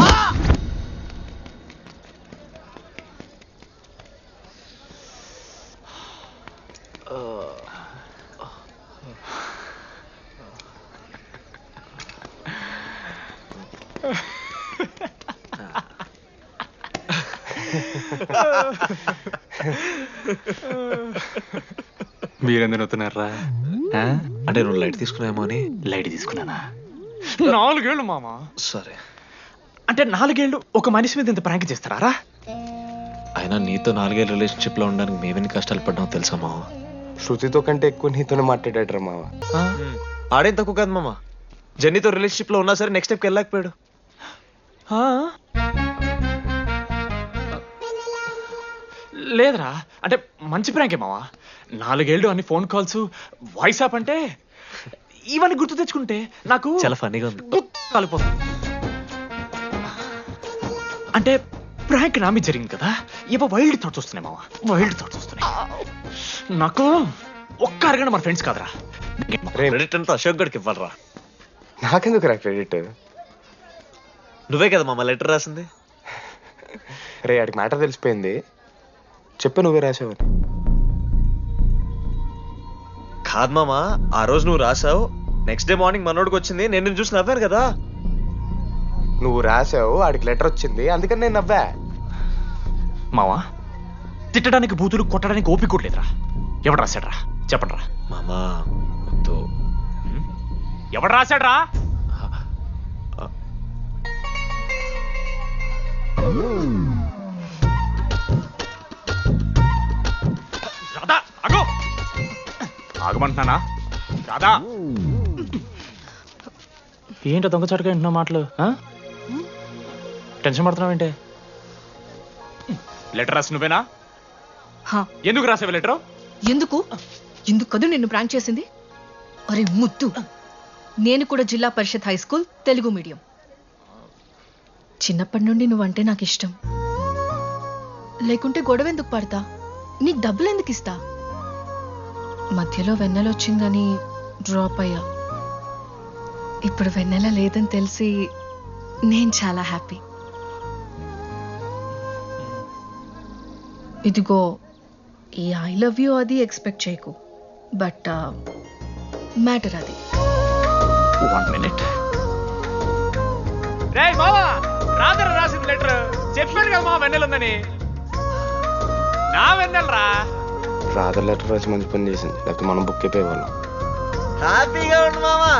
మీరెందుకు నవ్వుతున్నారా? అంటే నువ్వు లైట్ తీసుకున్నామో అని. లైట్ తీసుకున్నానా? 4 ఏళ్ళు మామ. సరే అంటే 4 ఏళ్ళు ఒక మనిషి మీద ఇంత ప్రాంక్ చేస్తారా? అయినా నీతో 4 ఏళ్ళ రిలేషన్షిప్ లో ఉండడానికి మేమెన్ని కష్టాలు పడ్డామో తెలుసా మావ? శృతితో కంటే ఎక్కువ నీతోనే మాట్లాడాడు మావ. ఆడేం తక్కువ కాదు మామ. జెన్నీతో రిలేషన్షిప్ లో ఉన్నా సరే నెక్స్ట్ స్టెప్కి వెళ్ళలేకపోయాడు. లేదురా, అంటే మంచి ప్రాంకే మావా. 4 ఏళ్ళు అన్ని ఫోన్ కాల్స్, వాయిస్ యాప్ అంటే ఇవన్నీ గుర్తు తెచ్చుకుంటే నాకు చాలా ఫన్నీగా ఉంది. కాలిపోతుంది. అంటే ప్రాంక్ నా మీద జరిగింది కదా, ఇవ్వ వైల్డ్ థాట్స్ వస్తున్నాయి మావా. వైల్డ్ థాట్స్ వస్తున్నాయి నాకు. ఒక్క అరగంట మన ఫ్రెండ్స్ కాదరా. క్రెడిట్ అంతా అశోక్ గడికి ఇవ్వాలరా. నాకెందుకు రా క్రెడిట్? నువ్వే కదా మామ లెటర్ రాసింది. రే ఆడికి మ్యాటర్ తెలిసిపోయింది. చెప్పు నువ్వే రాసావని. కాదు మామ, ఆ రోజు నువ్వు రాసావు, నెక్స్ట్ డే మార్నింగ్ మనోడికి వచ్చింది, నేను నిన్ను చూసి నవ్వాను కదా. నువ్వు రాసావు, ఆడికి లెటర్ వచ్చింది, అందుకని నేను నవ్వా. మావా తిట్టడానికి బూతులు కొట్టడానికి ఓపిక కూడా లేదురా. ఎవడు రాశాడ్రా చెప్పండి రా. మామా ఎవడు రాశాడ్రా? రాధా అగో, ఆగమంటున్నానా? రాధా ఏంటో దొంగచాటుగా వింటున్నావు మాటలు? టెన్షన్ పడుతున్నావు ఏంటే? లెటర్ రాసి నువ్వేనా? హా. ఎందుకు రాసావు లెటర్? ఎందుకు ఎందుకు కదూ నిన్ను ప్రాంక్ చేసింది? అరే ముద్దు, నేను కూడా జిల్లా పరిషత్ హై స్కూల్ తెలుగు మీడియం. చిన్నప్పటి నుండి నువ్వంటే నాకు ఇష్టం. లేకుంటే గొడవ ఎందుకు పడతా, నీకు డబ్బులు ఎందుకు ఇస్తా? మధ్యలో వెన్నెల వచ్చిందని డ్రాప్ అయ్యా. ఇప్పుడు వెన్నెల లేదని తెలిసి నేను చాలా హ్యాపీ. ఇదిగో ఈ ఐ లవ్ యూ అది ఎక్స్పెక్ట్ చేయకు, బట్ మ్యాటర్ అది. 1 minute. రేయ్ మావా, రాదర రాసింది లెటర్. చెప్పాను కదా మా వెన్నెలుందని. నా వెన్నెలరా. రాదర్ లెటర్ రాసి మంచి పని చేసింది, లేకపోతే మనం బుక్ అయిపోయేవాళ్ళం. హ్యాపీగా ఉండు మామా.